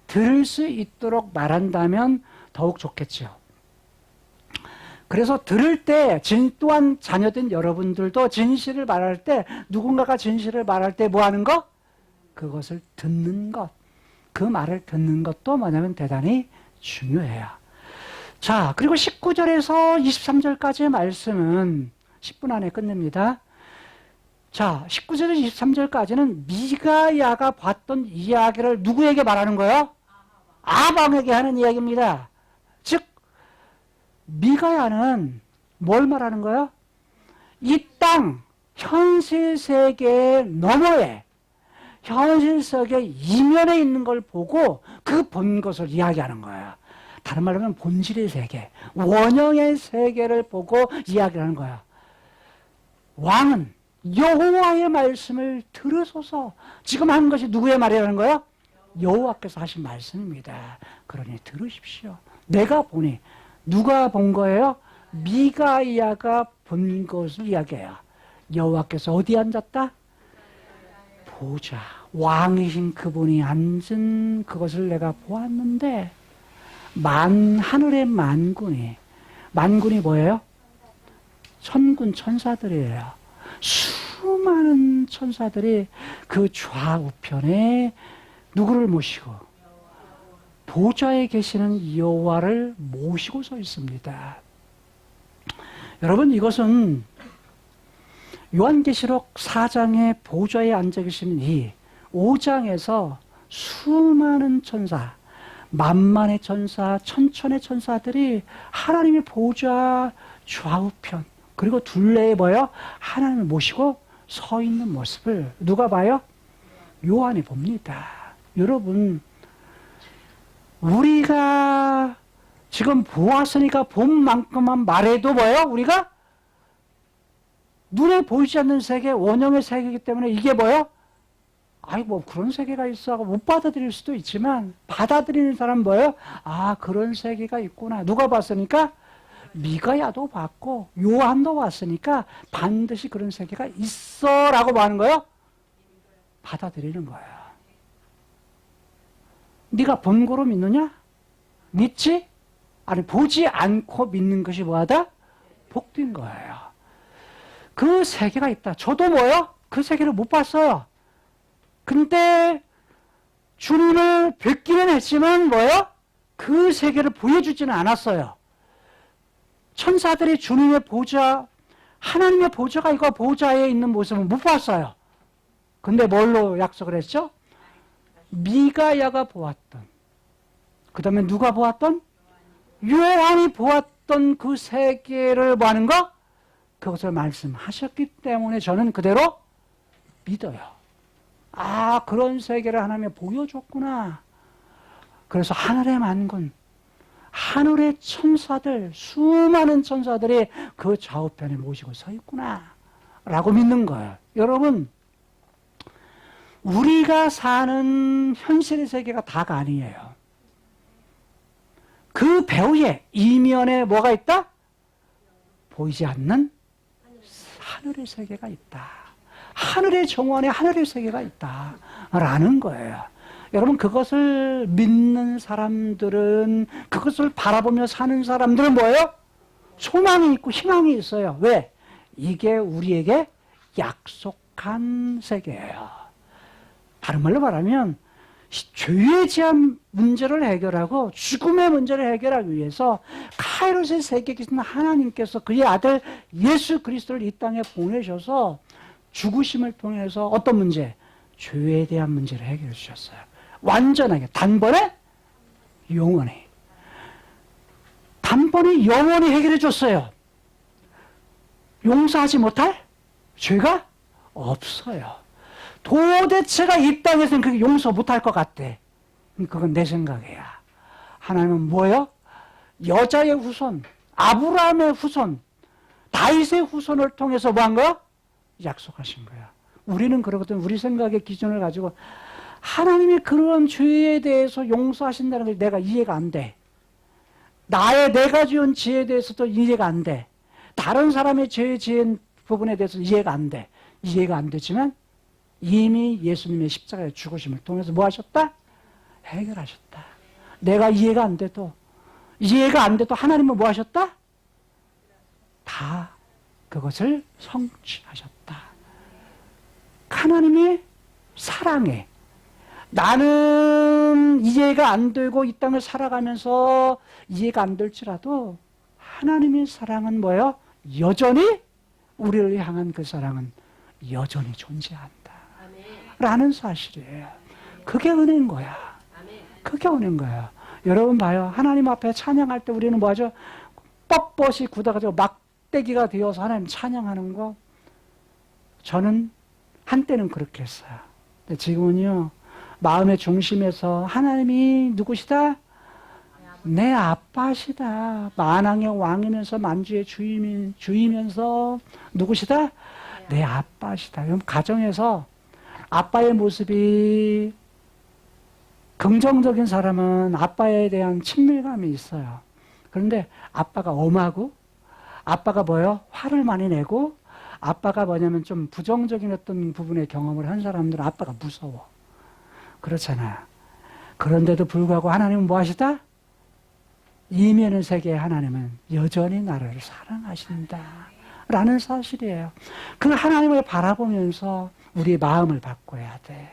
들을 수 있도록 말한다면 더욱 좋겠죠. 그래서 들을 때 또한 자녀된 여러분들도 진실을 말할 때 누군가가 진실을 말할 때 뭐 하는 거? 그것을 듣는 것. 그 말을 듣는 것도 뭐냐면 대단히 중요해요. 자, 그리고 19절에서 23절까지의 말씀은 10분 안에 끝냅니다. 자, 19절에서 23절까지는 미가야가 봤던 이야기를 누구에게 말하는 거예요? 아방에게 하는 이야기입니다. 즉 미가야는 뭘 말하는 거예요? 이 땅, 현실 세계 너머에 현실 세계 이면에 있는 걸 보고 그 본 것을 이야기하는 거예요. 다른 말로 하면 본질의 세계, 원형의 세계를 보고 이야기를 하는 거예요. 왕은 여호와의 말씀을 들으소서. 지금 하는 것이 누구의 말이라는 거예요? 여호와께서 하신 말씀입니다. 그러니 들으십시오. 내가 보니 누가 본 거예요? 미가야가 본 것을 이야기해요. 여호와께서 어디 앉았다? 보자. 왕이신 그분이 앉은 그것을 내가 보았는데 하늘의 만군이 뭐예요? 천군 천사들이에요. 수많은 천사들이 그 좌우편에 누구를 모시고 보좌에 계시는 여호와를 모시고 서 있습니다. 여러분 이것은 요한계시록 4장의 보좌에 앉아 계시는 이 5장에서 수많은 천사, 만만의 천사, 천천의 천사들이 하나님의 보좌 좌우편 그리고 둘레에 뭐요? 하나님을 모시고 서 있는 모습을 누가 봐요? 요한이 봅니다. 여러분 우리가 지금 보았으니까 본 만큼만 말해도 뭐예요? 우리가 눈에 보이지 않는 세계, 원형의 세계이기 때문에 이게 뭐예요? 뭐 그런 세계가 있어 하고 못 받아들일 수도 있지만 받아들이는 사람은 뭐예요? 그런 세계가 있구나. 누가 봤으니까? 미가야도 봤고 요한도 봤으니까 반드시 그런 세계가 있어 라고 뭐 하는 거예요? 받아들이는 거예요. 네가 본 거로 믿느냐? 믿지? 아니 보지 않고 믿는 것이 뭐하다? 복된 거예요. 그 세계가 있다. 저도 뭐요? 그 세계를 못 봤어요. 근데 주님을 뵙기는 했지만 뭐요? 그 세계를 보여주지는 않았어요. 천사들이 주님의 보좌 하나님의 보좌가 이거 보좌에 있는 모습은 못 봤어요. 근데 뭘로 약속을 했죠? 미가야가 보았던, 그 다음에 누가 보았던? 요한이 보았던 그 세계를 뭐 하는 거? 그것을 말씀하셨기 때문에 저는 그대로 믿어요. 아, 그런 세계를 하나님이 보여줬구나. 그래서 하늘의 만군, 하늘의 천사들, 수많은 천사들이 그 좌우편에 모시고 서 있구나 라고 믿는 거예요. 여러분, 우리가 사는 현실의 세계가 다가 아니에요. 그 배후에 이면에 뭐가 있다? 보이지 않는 하늘의 세계가 있다. 하늘의 정원에 하늘의 세계가 있다 라는 거예요. 여러분, 그것을 믿는 사람들은, 그것을 바라보며 사는 사람들은 뭐예요? 소망이 있고 희망이 있어요. 왜? 이게 우리에게 약속한 세계예요. 다른 말로 말하면 죄에 대한 문제를 해결하고 죽음의 문제를 해결하기 위해서 카이로스의 세계에 계신 하나님께서 그의 아들 예수 그리스도를 이 땅에 보내셔서 죽으심을 통해서 어떤 문제? 죄에 대한 문제를 해결해 주셨어요. 완전하게, 단번에, 영원히. 단번에 영원히 해결해 줬어요. 용서하지 못할 죄가 없어요. 도대체가 이 땅에서는 그게 용서 못할 것 같대. 그건 내 생각이야. 하나님은 뭐예요? 여자의 후손, 아브라함의 후손, 다윗의 후손을 통해서 뭐 한 거야? 약속하신 거야. 우리는 그러거든. 우리 생각의 기준을 가지고 하나님이 그런 죄에 대해서 용서하신다는 게 내가 이해가 안 돼. 내가 지은 죄에 대해서도 이해가 안 돼. 다른 사람의 죄에 지은 부분에 대해서 이해가 안 돼. 이해가 안 되지만 이미 예수님의 십자가의 죽으심을 통해서 뭐 하셨다? 해결하셨다. 내가 이해가 안 돼도 하나님은 뭐 하셨다? 다 그것을 성취하셨다. 하나님의 사랑에 나는 이해가 안 되고 이 땅을 살아가면서 이해가 안 될지라도 하나님의 사랑은 뭐예요? 여전히 우리를 향한 그 사랑은 여전히 존재한다 라는 사실이에요. 그게 은혜인 거야. 그게 은혜인 거야. 여러분 봐요. 하나님 앞에 찬양할 때 우리는 뭐하죠? 뻣뻣이 굳어가지고 막대기가 되어서 하나님 찬양하는 거. 저는 한때는 그렇게 했어요. 근데 지금은요, 마음의 중심에서 하나님이 누구시다? 내 아빠시다. 만왕의 왕이면서 만주의 주이면서 누구시다? 내 아빠시다. 그럼 가정에서 아빠의 모습이 긍정적인 사람은 아빠에 대한 친밀감이 있어요. 그런데 아빠가 엄하고 아빠가 뭐예요? 화를 많이 내고 아빠가 뭐냐면 좀 부정적인 어떤 부분의 경험을 한 사람들은 아빠가 무서워. 그렇잖아요. 그런데도 불구하고 하나님은 뭐 하시다? 이면의 세계의 하나님은 여전히 나를 사랑하신다 라는 사실이에요. 그 하나님을 바라보면서 우리의 마음을 바꿔야 돼.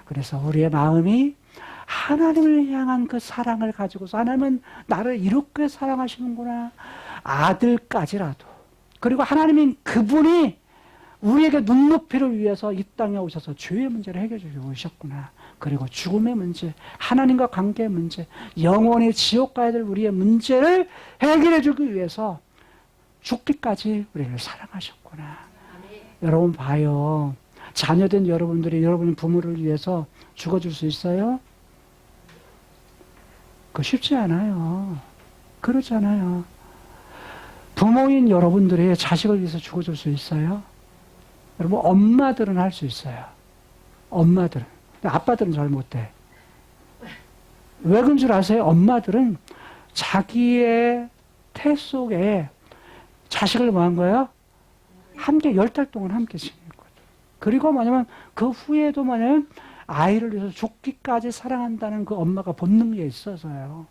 그래서 우리의 마음이 하나님을 향한 그 사랑을 가지고서 하나님은 나를 이렇게 사랑하시는구나. 아들까지라도. 그리고 하나님은 그분이 우리에게 눈높이를 위해서 이 땅에 오셔서 죄의 문제를 해결해 주고 오셨구나. 그리고 죽음의 문제, 하나님과 관계의 문제, 영원히 지옥 가야 될 우리의 문제를 해결해 주기 위해서 죽기까지 우리를 사랑하셨구나. 아멘. 여러분 봐요. 자녀된 여러분들이 여러분 부모를 위해서 죽어줄 수 있어요? 그거 쉽지 않아요. 그렇잖아요. 부모인 여러분들이 자식을 위해서 죽어줄 수 있어요? 여러분, 엄마들은 할 수 있어요. 엄마들은. 근데 아빠들은 잘 못해. 왜 그런 줄 아세요? 엄마들은 자기의 태 속에 자식을 뭐 한 거예요? 함께 10달 동안 함께 지냈거든. 그리고 뭐냐면 그 후에도 뭐냐면 아이를 위해서 죽기까지 사랑한다는 그 엄마가 본능에 있어서요.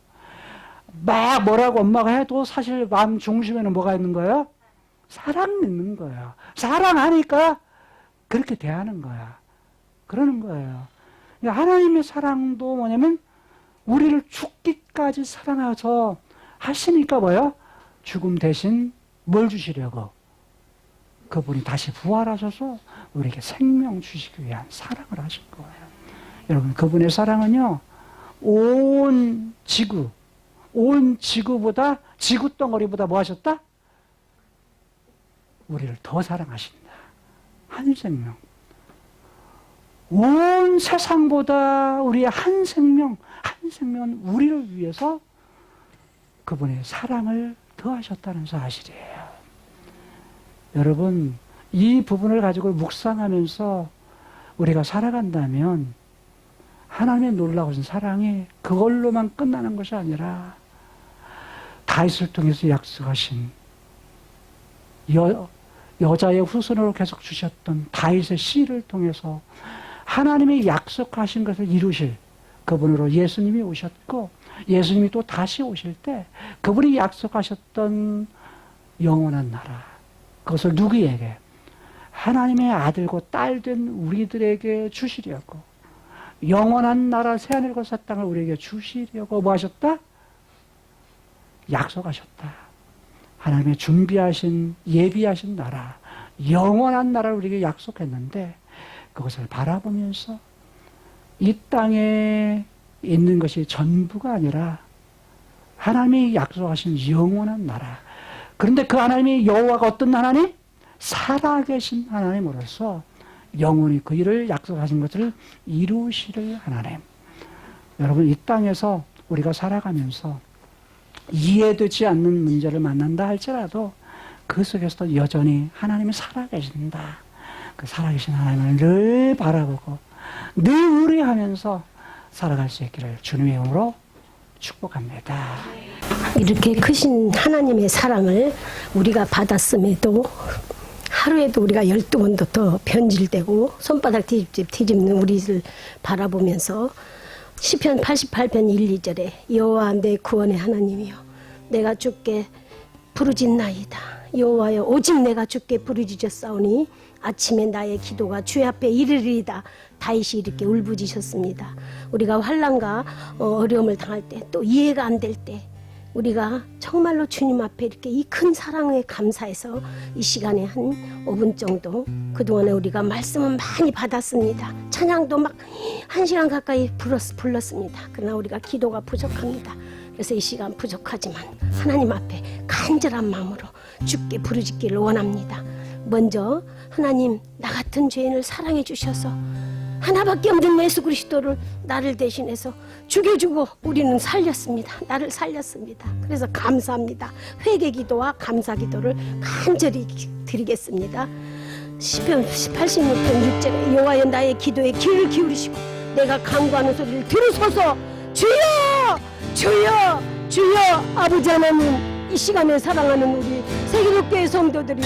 막 뭐라고 엄마가 해도 사실 마음 중심에는 뭐가 있는 거예요? 사랑이 있는 거예요. 사랑하니까 그렇게 대하는 거야. 그러는 거예요. 그러니까 하나님의 사랑도 뭐냐면 우리를 죽기까지 사랑해서 하시니까 뭐예요? 죽음 대신 뭘 주시려고? 그분이 다시 부활하셔서 우리에게 생명 주시기 위한 사랑을 하신 거예요. 여러분, 그분의 사랑은요, 온 지구보다, 지구 덩어리보다 뭐 하셨다? 우리를 더 사랑하신다. 한 생명. 온 세상보다 우리의 한 생명은 우리를 위해서 그분의 사랑을 더하셨다는 사실이에요. 여러분, 이 부분을 가지고 묵상하면서 우리가 살아간다면 하나님의 놀라우신 사랑이 그걸로만 끝나는 것이 아니라 다윗을 통해서 약속하신 여자의 후손으로 계속 주셨던 다윗의 씨를 통해서 하나님이 약속하신 것을 이루실 그분으로 예수님이 오셨고, 예수님이 또 다시 오실 때 그분이 약속하셨던 영원한 나라, 그것을 누구에게? 하나님의 아들고 딸된 우리들에게 주시려고, 영원한 나라 새하늘과 새 땅을 우리에게 주시려고 뭐 하셨다? 약속하셨다. 하나님의 준비하신, 예비하신 나라, 영원한 나라를 우리에게 약속했는데, 그것을 바라보면서 이 땅에 있는 것이 전부가 아니라 하나님이 약속하신 영원한 나라. 그런데 그 하나님이 여호와가 어떤 하나님? 살아계신 하나님으로서 영원히 그 일을 약속하신 것을 이루시를 하나님. 여러분, 이 땅에서 우리가 살아가면서 이해되지 않는 문제를 만난다 할지라도 그 속에서도 여전히 하나님이 살아계신다. 그 살아계신 하나님을 늘 바라보고 늘 의뢰하면서 살아갈 수 있기를 주님의 이름으로 축복합니다. 이렇게 크신 하나님의 사랑을 우리가 받았음에도 하루에도 우리가 12번도 더 변질되고 손바닥 뒤집는 우리를 바라보면서 시편 88편 1, 2절에 여호와 내 구원의 하나님이여 내가 주께 부르짖나이다. 여호와여 오직 내가 주께 부르짖었사오니 아침에 나의 기도가 주의 앞에 이르리이다. 다윗이 이렇게 울부짖으셨습니다. 우리가 환난과 어려움을 당할 때 또 이해가 안 될 때 우리가 정말로 주님 앞에 이렇게 이 큰 사랑에 감사해서 이 시간에 한 5분 정도 그동안에 우리가 말씀은 많이 받았습니다. 찬양도 막 1시간 가까이 불렀습니다. 그러나 우리가 기도가 부족합니다. 그래서 이 시간 부족하지만 하나님 앞에 간절한 마음으로 주께 부르짖기를 원합니다. 먼저 하나님 나 같은 죄인을 사랑해 주셔서 하나밖에 없는 예수 그리스도를 나를 대신해서 죽여주고 우리는 살렸습니다. 나를 살렸습니다. 그래서 감사합니다. 회개기도와 감사기도를 간절히 드리겠습니다. 시편 86편 6절에 여호와여 나의 기도에 귀를 기울이시고 내가 간구하는 소리를 들으소서. 주여 주여 주여. 아버지 하나님, 이 시간에 사랑하는 우리 세계롭교회 성도들이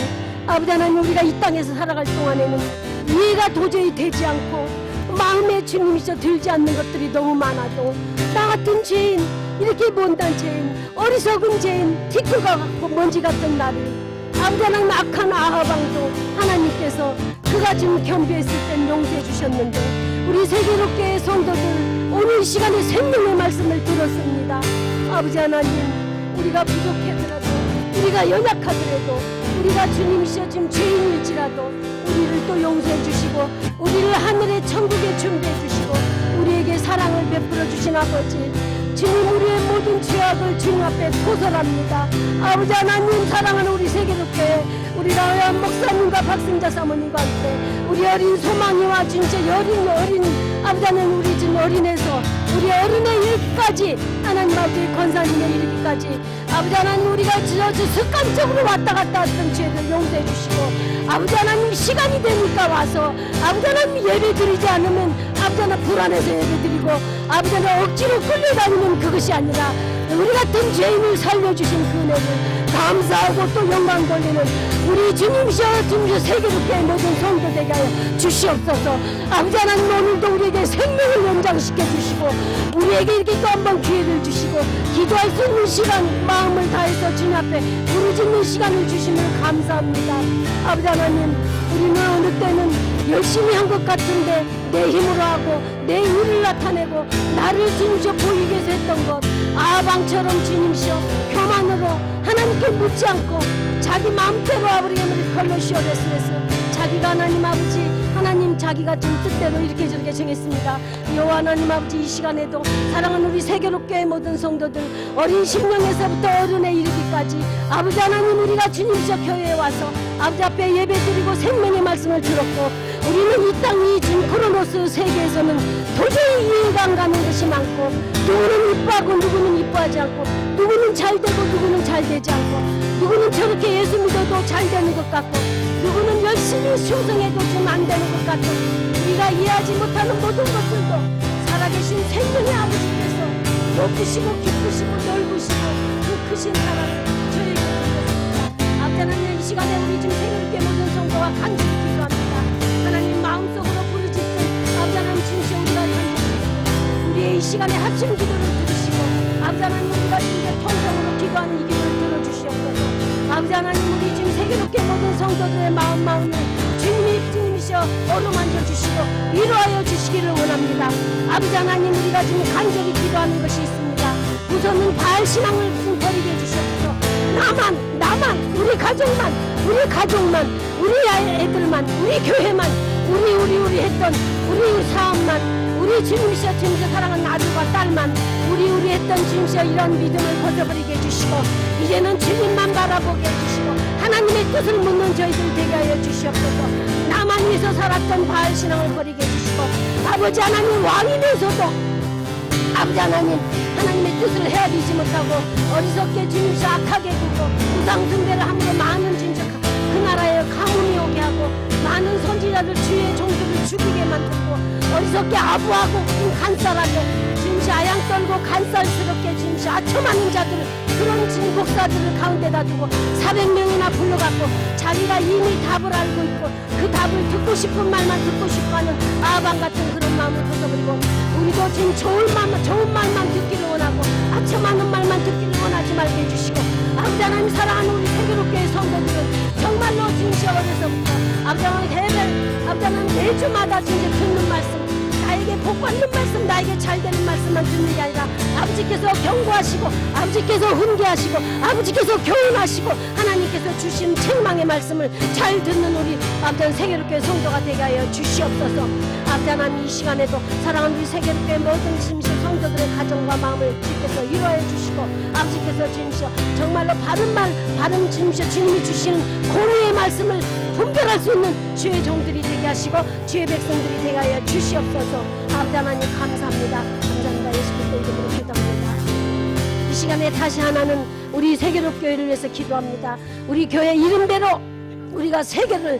아버지 하나님, 우리가 이 땅에서 살아갈 동안에는 이해가 도저히 되지 않고 마음에 주님이셔 들지 않는 것들이 너무 많아도 나 같은 죄인, 이렇게 못난 죄인, 어리석은 죄인, 티끌과 같고 먼지 같은 나를 아버지 하나님 악한 아하방도 하나님께서 그가 좀 겸비했을 땐 용서해 주셨는데 우리 세계롭교회 성도들 오늘 이 시간에 생명의 말씀을 들었습니다. 아버지 하나님, 우리가 부족하더라도 우리가 연약하더라도 우리가 주님이시여 지금 죄인일지라도 우리를 또 용서해 주시고 우리를 하늘의 천국에 준비해 주시고 우리에게 사랑을 베풀어 주신 아버지, 주님 우리의 모든 죄악을 주님 앞에 고설합니다. 아버지 하나님, 사랑하는 우리 세계롭게 우리 라우야 목사님과 박승자 사모님과 함께 우리 어린 소망이와 진짜 어린 아버지 하나님, 우리 지금 어린에서 우리 어린의 일까지 하나님 아버지 권사님의 이르기까지 아버지 하나님, 우리가 습관적으로 왔다 갔다 했던 죄를 용서해 주시고 아버지 하나님, 시간이 되니까 와서 아버지 하나님 예배 드리지 않으면 아버지 하나님 불안해서 예배 드리고 아버지 하나님 억지로 끌려다니는 그것이 아니라 우리 같은 죄인을 살려주신 그 은혜를 감사하고 또 영광 돌리는 우리 주님이셔 세계롭게 모든 성도 되게 하여 주시옵소서. 아버지 하나님, 오늘도 우리에게 생명을 연장시켜 주시고 우리에게 이렇게 또 한 번 기회를 주시고 기도할 수 있는 시간, 마음을 다해서 주님 앞에 부르짖는 시간을 주시면 감사합니다. 아버지 하나님, 우리는 어느 때는 열심히 한 것 같은데 내 힘으로 하고 내 의를 나타내고 나를 주님이셔 보이게 해서 했던 것 아방처럼 주님이셔 나만으로 하나님께 묻지 않고 자기 마음대로 아버지 걸로시오레스에서 자기가 하나님 아버지 하나님 자기가 좀 뜻대로 이렇게 저렇게 정했습니다. 여호와 하나님 아버지 이 시간에도 사랑하는 우리 세계롭교회 모든 성도들 어린 심령에서부터 어른에 이르기까지 아버지 하나님 우리가 주님께서 교회에 와서 아버지 앞에 예배드리고 생명의 말씀을 들었고 우리는 이 땅 이 지금 코로노스 세계에서는 도저히 이해가 안 가는 것이 많고 누구는 이뻐하고 누구는 이뻐하지 않고 누구는 잘되고 누구는 잘되지 않고 누구는 저렇게 예수 믿어도 잘되는 것 같고 누구는 열심히 충성해도 좀 안 되는 것 같고 우리가 이해하지 못하는 모든 것들도 살아계신 생명의 아버지께서 높으시고 기쁘시고 넓으시고 그 크신 사랑을 저에게 주셨습니다. 아버지 하나님 이 시간에 우리 지금 생일교회 모든 성도와 간절히 기도합니다. 하나님 마음속으로 부르짖든 아버지 하나님 진실 우리가 간절히 우리의 이 시간에 합심 기도를 들으시고 아버지 하나님 우리가 진짜 통성으로 기도하는 이 기도를 들어주시옵소서. 아버지 하나님 우리 지금 세계롭게 모든 성도들의 마음을 주님이시여 어루만져 주시고 위로하여 주시기를 원합니다. 아버지 하나님 우리가 지금 간절히 기도하는 것이 있습니다. 우선은 바알 신앙을 버리게 해주시옵소서. 나만 우리 가족만 우리 애들만 우리 교회만 우리 했던 우리 사업만 우리 주님이시여 사랑하는 아들과 딸만 우리 했던 주님이시여 이런 믿음을 벗어버리게 해주시고 이제는 주님만 바라보게 해주시고 하나님의 뜻을 묻는 저희들 되게 하여 주시옵소서. 나만 위해서 살았던 바알 신앙을 버리게 해주시고 아버지 하나님 왕이면서도 아버지 하나님의 뜻을 헤아리지 못하고 어리석게 주님이시여 악하게 굴고 우상 숭배를 함으로 많은 주님이시여 그 나라에 가뭄이 오게 하고 많은 선지자들 주의 종들을 죽이게 만들고 어리석게 아부하고 간살하고 진시 아양 떨고 간살스럽게 진시 아첨하는 자들을 그런 진국사들을 가운데다 두고 400명이나 불러갖고 자기가 이미 답을 알고 있고 그 답을 듣고 싶은 말만 듣고 싶어하는 아방 같은 그런 마음을 벗어버리고 우리도 지금 좋은 말만 듣기를 원하고 아첨하는 말만 듣기를 원하지 말게 해주시고 아버지 하나님 사랑하는 우리 세계롭교회 성도들은 정말로 진시 어려서부터 아버지 하나님 매주마다 진짜 듣는 말씀 나에게 복 받는 말씀 나에게 잘 되는 말씀만 듣는 게 아니라 아버지께서 경고하시고 아버지께서 훈계하시고 아버지께서 교훈하시고 하나님께서 주신 책망의 말씀을 잘 듣는 우리 아버지 세계롭교회 성도가 되게 하여 주시옵소서. 아버지 하나님 이 시간에도 사랑하는 우리 세계롭교회 모든 진실 성도들의 가정과 마음을 주께서 위로해 주시고 아버지께서 주님이시여 정말로 바른 주님이시여 주님이 주시는 공의의 말씀을 분별할 수 있는 주의 종들이 되게 하시고 주의 백성들이 되게 하여 주시옵소서. 아버지 하나님 감사합니다. 예수 그리스도 이름으로 기도합니다. 이 시간에 다시 하나는 우리 세계롭교회를 위해서 기도합니다. 우리 교회 이름대로 우리가 세계를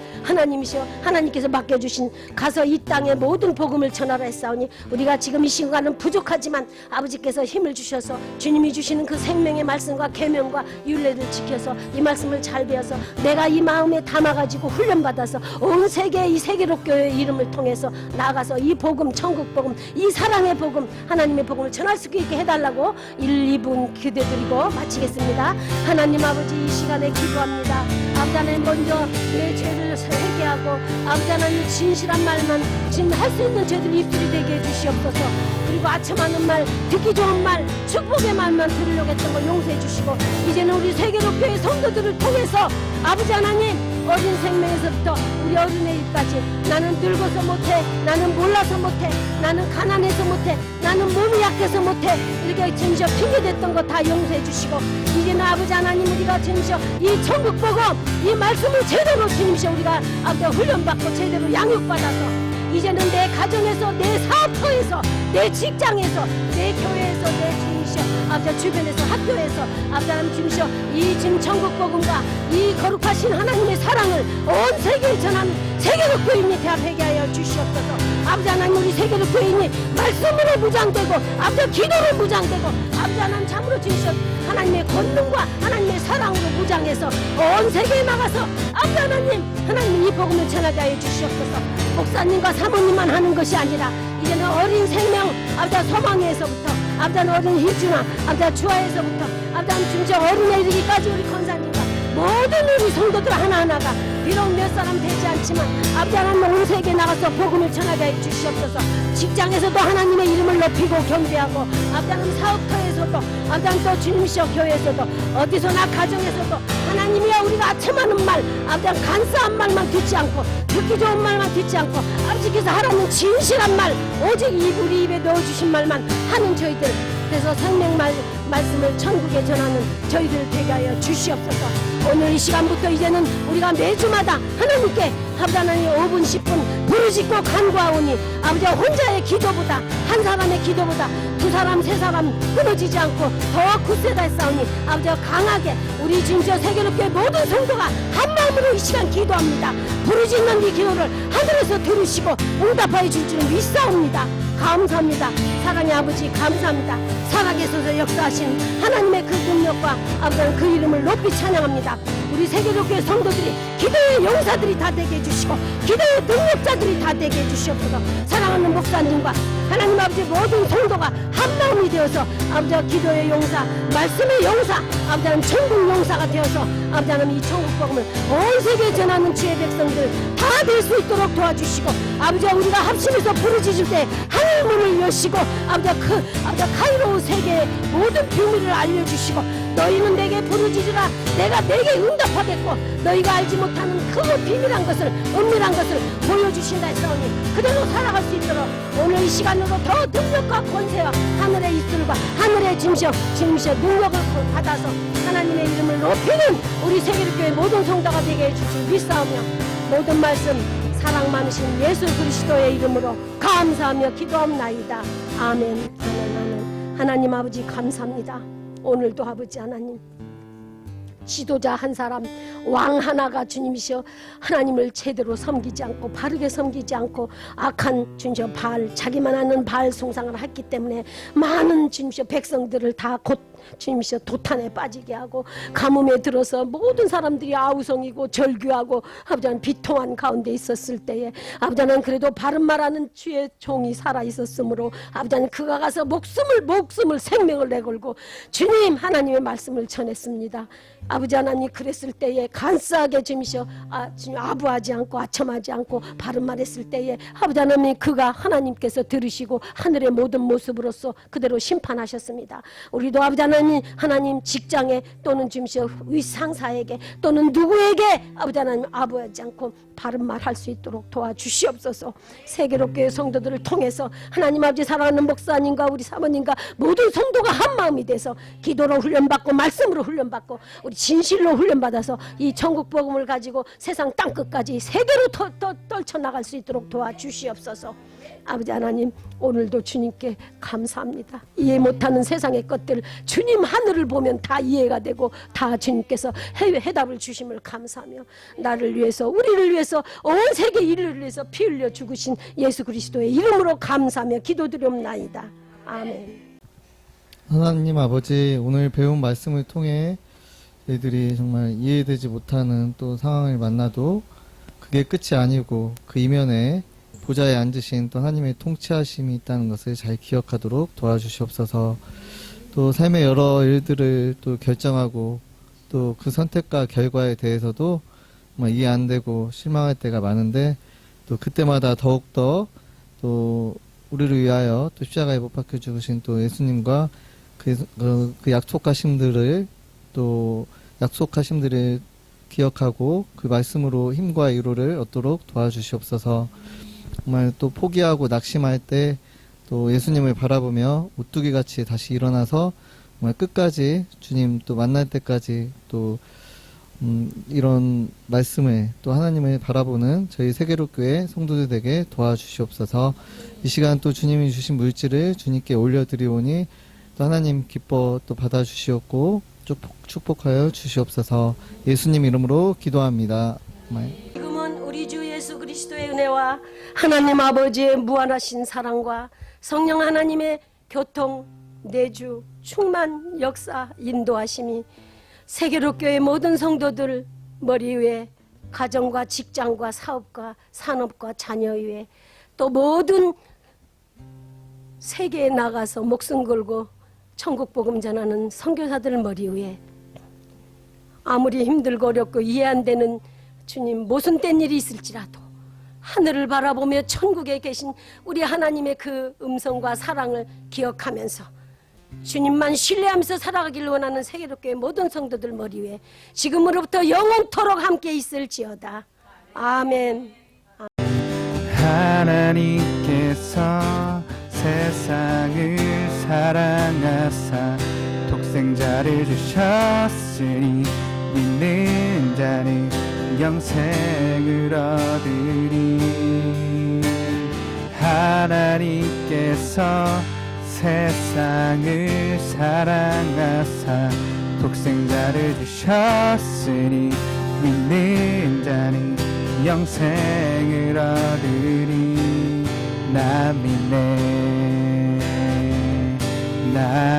하나님께서 맡겨주신 가서 이 땅의 모든 복음을 전하라 했사오니 우리가 지금 이 시간은 부족하지만 아버지께서 힘을 주셔서 주님이 주시는 그 생명의 말씀과 계명과 율례를 지켜서 이 말씀을 잘 배워서 내가 이 마음에 담아가지고 훈련받아서 온 세계의 이 세계롭교회의 이름을 통해서 나아가서 이 복음 천국 복음 이 사랑의 복음 하나님의 복음을 전할 수 있게 해달라고 1, 2분 기도드리고 마치겠습니다. 하나님 아버지 이 시간에 기도합니다. 아버지 하나님 먼저 내 죄를 회개하고 아버지 하나님 진실한 말만 지금 할 수 있는 저희들 입술이 되게 해주시옵소서. 그리고 아첨하는 말 듣기 좋은 말 축복의 말만 들으려고 했던 거 용서해 주시고 이제는 우리 세계롭교회 성도들을 통해서 아버지 하나님 어린 생명에서부터 우리 어른의 일까지 나는 늙어서 못해 나는 몰라서 못해 나는 가난해서 못해 나는 몸이 약해서 못해 이렇게 진짜 핑계댔던 거 다 용서해 주시고 이제는 아버지 하나님 우리가 진짜 이 천국 복음 이 말씀을 제대로 주님이시여 우리가 아버지 훈련받고 제대로 양육받아서 이제는 내 가정에서 내 사업터에서 내 직장에서 내 교회에서 내 주님이시여 아버지 주변에서 학교에서 아버지 하나님 주님이시여 이 지금 천국 복음과 이 거룩하신 하나님의 사랑을 온 세계에 전하는 세계롭교인이 대합하게 하여 주시옵소서. 아버지 하나님 우리 세계롭교인이 말씀으로 무장되고 아버지 기도로 무장되고 아버지 하나님 참으로 주시옵 하나님의 권능과 하나님의 사랑으로 무장해서 온 세계에 나가서 아버지 하나님 이 복음을 전하게 하여 주시옵소서. 목사님과 사모님만 하는 것이 아니라 이제는 어린 생명 아버지 소망에서부터 아버지 어린 희주나 아버지 주아에서부터 아버지 진짜 어른에 이르기까지 우리 권사님과 모든 우리 성도들 하나하나가 비록 몇 사람 되지 않지만 아버지 하나님 온 세계에 나가서 복음을 전하게 해 주시옵소서. 직장에서도 하나님의 이름을 높이고 경배하고 아버지 하나님 사업터에서도 아버지 하나님 또 주님이시여 교회에서도 어디서나 가정에서도 하나님이야 우리가 아첨하는 말 아버지 하나님 간사한 말만 듣지 않고 듣기 좋은 말만 듣지 않고 아버지께서 하라는 진실한 말 오직 우리 입에 넣어주신 말만 하는 저희들 그래서 생명 말씀을 천국에 전하는 저희들 되게 하여 주시옵소서. 오늘 이 시간부터 이제는 우리가 매주마다 하나님께 아버지 하나님 5분 10분 부르짖고 간구하오니 아버지 혼자의 기도보다 한 사람의 기도보다 두 사람 세 사람 끊어지지 않고 더 굳세다 했사오니 아버지가 강하게 우리 진짜 세계롭게 모든 성도가 한 마음으로 이 시간 기도합니다. 부르짖는 이 기도를 하늘에서 들으시고 응답하여 줄 줄 믿사옵니다. 감사합니다. 사랑의 아버지 감사합니다. 살아계셔서 역사하신 하나님의 그 능력과 아버지 그 이름을 높이 찬양합니다. 우리 세계교회 성도들이 기도의 용사들이 다 되게 해주시고 기도의 능력자들이 다 되게 해주시옵소서. 사랑하는 목사님과 하나님 아버지 모든 성도가 한 마음이 되어서 아버지 기도의 용사 말씀의 용사 아버지 하나님 천국 용사가 되어서 아버지 하나님 이 천국 복음을 온 세계에 전하는 주의 백성들 다 될 수 있도록 도와주시고 아버지 우리가 합심해서 부르짖을 때 하늘 문을 여시고 아버지 카이로 세계의 모든 비밀을 알려주시고 너희는 내게 부르짖으라 내가 내게 응답하겠고 너희가 알지 못하는 그 비밀한 것을 은밀한 것을 보여주신다 했사오니 그대로 살아갈 수 있도록 오늘 이 시간으로 더 능력과 권세와 하늘의 이슬과 하늘의 짐셔 능력을 받아서 하나님의 이름을 높이는 우리 세계교회 모든 성도가 되게 해주실 믿사오며 모든 말씀 사랑 많으신 예수 그리스도의 이름으로 감사하며 기도합나이다. 아멘. 아멘. 하나님 아버지 감사합니다. 오늘도 아버지 하나님 지도자 한 사람 왕 하나가 주님이시여 하나님을 제대로 섬기지 않고 바르게 섬기지 않고 악한 주님이시여 바알 자기만 하는 바알 송상을 했기 때문에 많은 주님이시여 백성들을 다 곧 주님이시여 도탄에 빠지게 하고 가뭄에 들어서 모든 사람들이 아우성이고 절규하고 아버지 하나님 비통한 가운데 있었을 때에 아버지 하나님 그래도 바른 말하는 주의 종이 살아 있었으므로 아버지 하나님 그가 가서 목숨을 생명을 내걸고 주님 하나님의 말씀을 전했습니다. 아버지 하나님 그랬을 때에 간사하게 주님이시여 주님 아부하지 않고 아첨하지 않고 바른 말했을 때에 아버지 하나님 그가 하나님께서 들으시고 하늘의 모든 모습으로서 그대로 심판하셨습니다. 우리도 아버지 하나님 직장에 또는 주님이시여 위상사에게 또는 누구에게 아버지 하나님 아부하지 않고 바른 말 할 수 있도록 도와주시옵소서. 세계롭게 성도들을 통해서 하나님 아버지 사랑하는 목사님과 우리 사모님과 모든 성도가 한 마음이 돼서 기도로 훈련받고 말씀으로 훈련받고 우리 진실로 훈련받아서 이 천국 복음을 가지고 세상 땅끝까지 세계로 떨쳐나갈 수 있도록 도와주시옵소서. 아버지 하나님 오늘도 주님께 감사합니다. 이해 못하는 세상의 것들 주님 하늘을 보면 다 이해가 되고 다 주님께서 해답을 주심을 감사하며 나를 위해서 우리를 위해서 온 세계 인류를 위해서 피 흘려 죽으신 예수 그리스도의 이름으로 감사하며 기도드리옵나이다. 아멘. 하나님 아버지 오늘 배운 말씀을 통해 저희들이 정말 이해되지 못하는 또 상황을 만나도 그게 끝이 아니고 그 이면에 보좌에 앉으신 또 하나님의 통치하심이 있다는 것을 잘 기억하도록 도와주시옵소서. 또 삶의 여러 일들을 또 결정하고 또 그 선택과 결과에 대해서도 정말 이해 안 되고 실망할 때가 많은데 또 그때마다 더욱더 또 우리를 위하여 또 십자가에 못 박혀 죽으신 또 예수님과 그 약속하심들을 또 약속하심들을 기억하고 그 말씀으로 힘과 위로를 얻도록 도와주시옵소서. 정말 또 포기하고 낙심할 때 또 예수님을 바라보며 오뚜기같이 다시 일어나서 정말 끝까지 주님 또 만날 때까지 또 이런 말씀을 또 하나님을 바라보는 저희 세계로교회 성도들에게 도와주시옵소서. 이 시간 또 주님이 주신 물질을 주님께 올려드리오니 또 하나님 기뻐 또 받아주시옵고 축복하여 주시옵소서. 예수님 이름으로 기도합니다. 지금은 우리 주 예수 그리스도의 은혜와 하나님 아버지의 무한하신 사랑과 성령 하나님의 교통, 내주, 충만, 역사, 인도하심이 세계로교회 모든 성도들 머리 위에 가정과 직장과 사업과 산업과 자녀 위에 또 모든 세계에 나가서 목숨 걸고 천국 복음 전하는 선교사들 머리 위에 아무리 힘들고 어렵고 이해 안 되는 주님, 모순된 일이 있을지라도 하늘을 바라보며 천국에 계신 우리 하나님의 그 음성과 사랑을 기억하면서 주님만 신뢰하면서 살아가길 원하는 세계롭교회 모든 성도들 머리 위에 지금으로부터 영원토록 함께 있을지어다. 아멘. 하나님께서 세상을 사랑하사 독생자를 주셨으니 믿는 자는 영생을 얻으리. 하나님께서 세상을 사랑하사 독생자를 주셨으니 믿는 자는 영생을 얻으리. 나 믿네, 나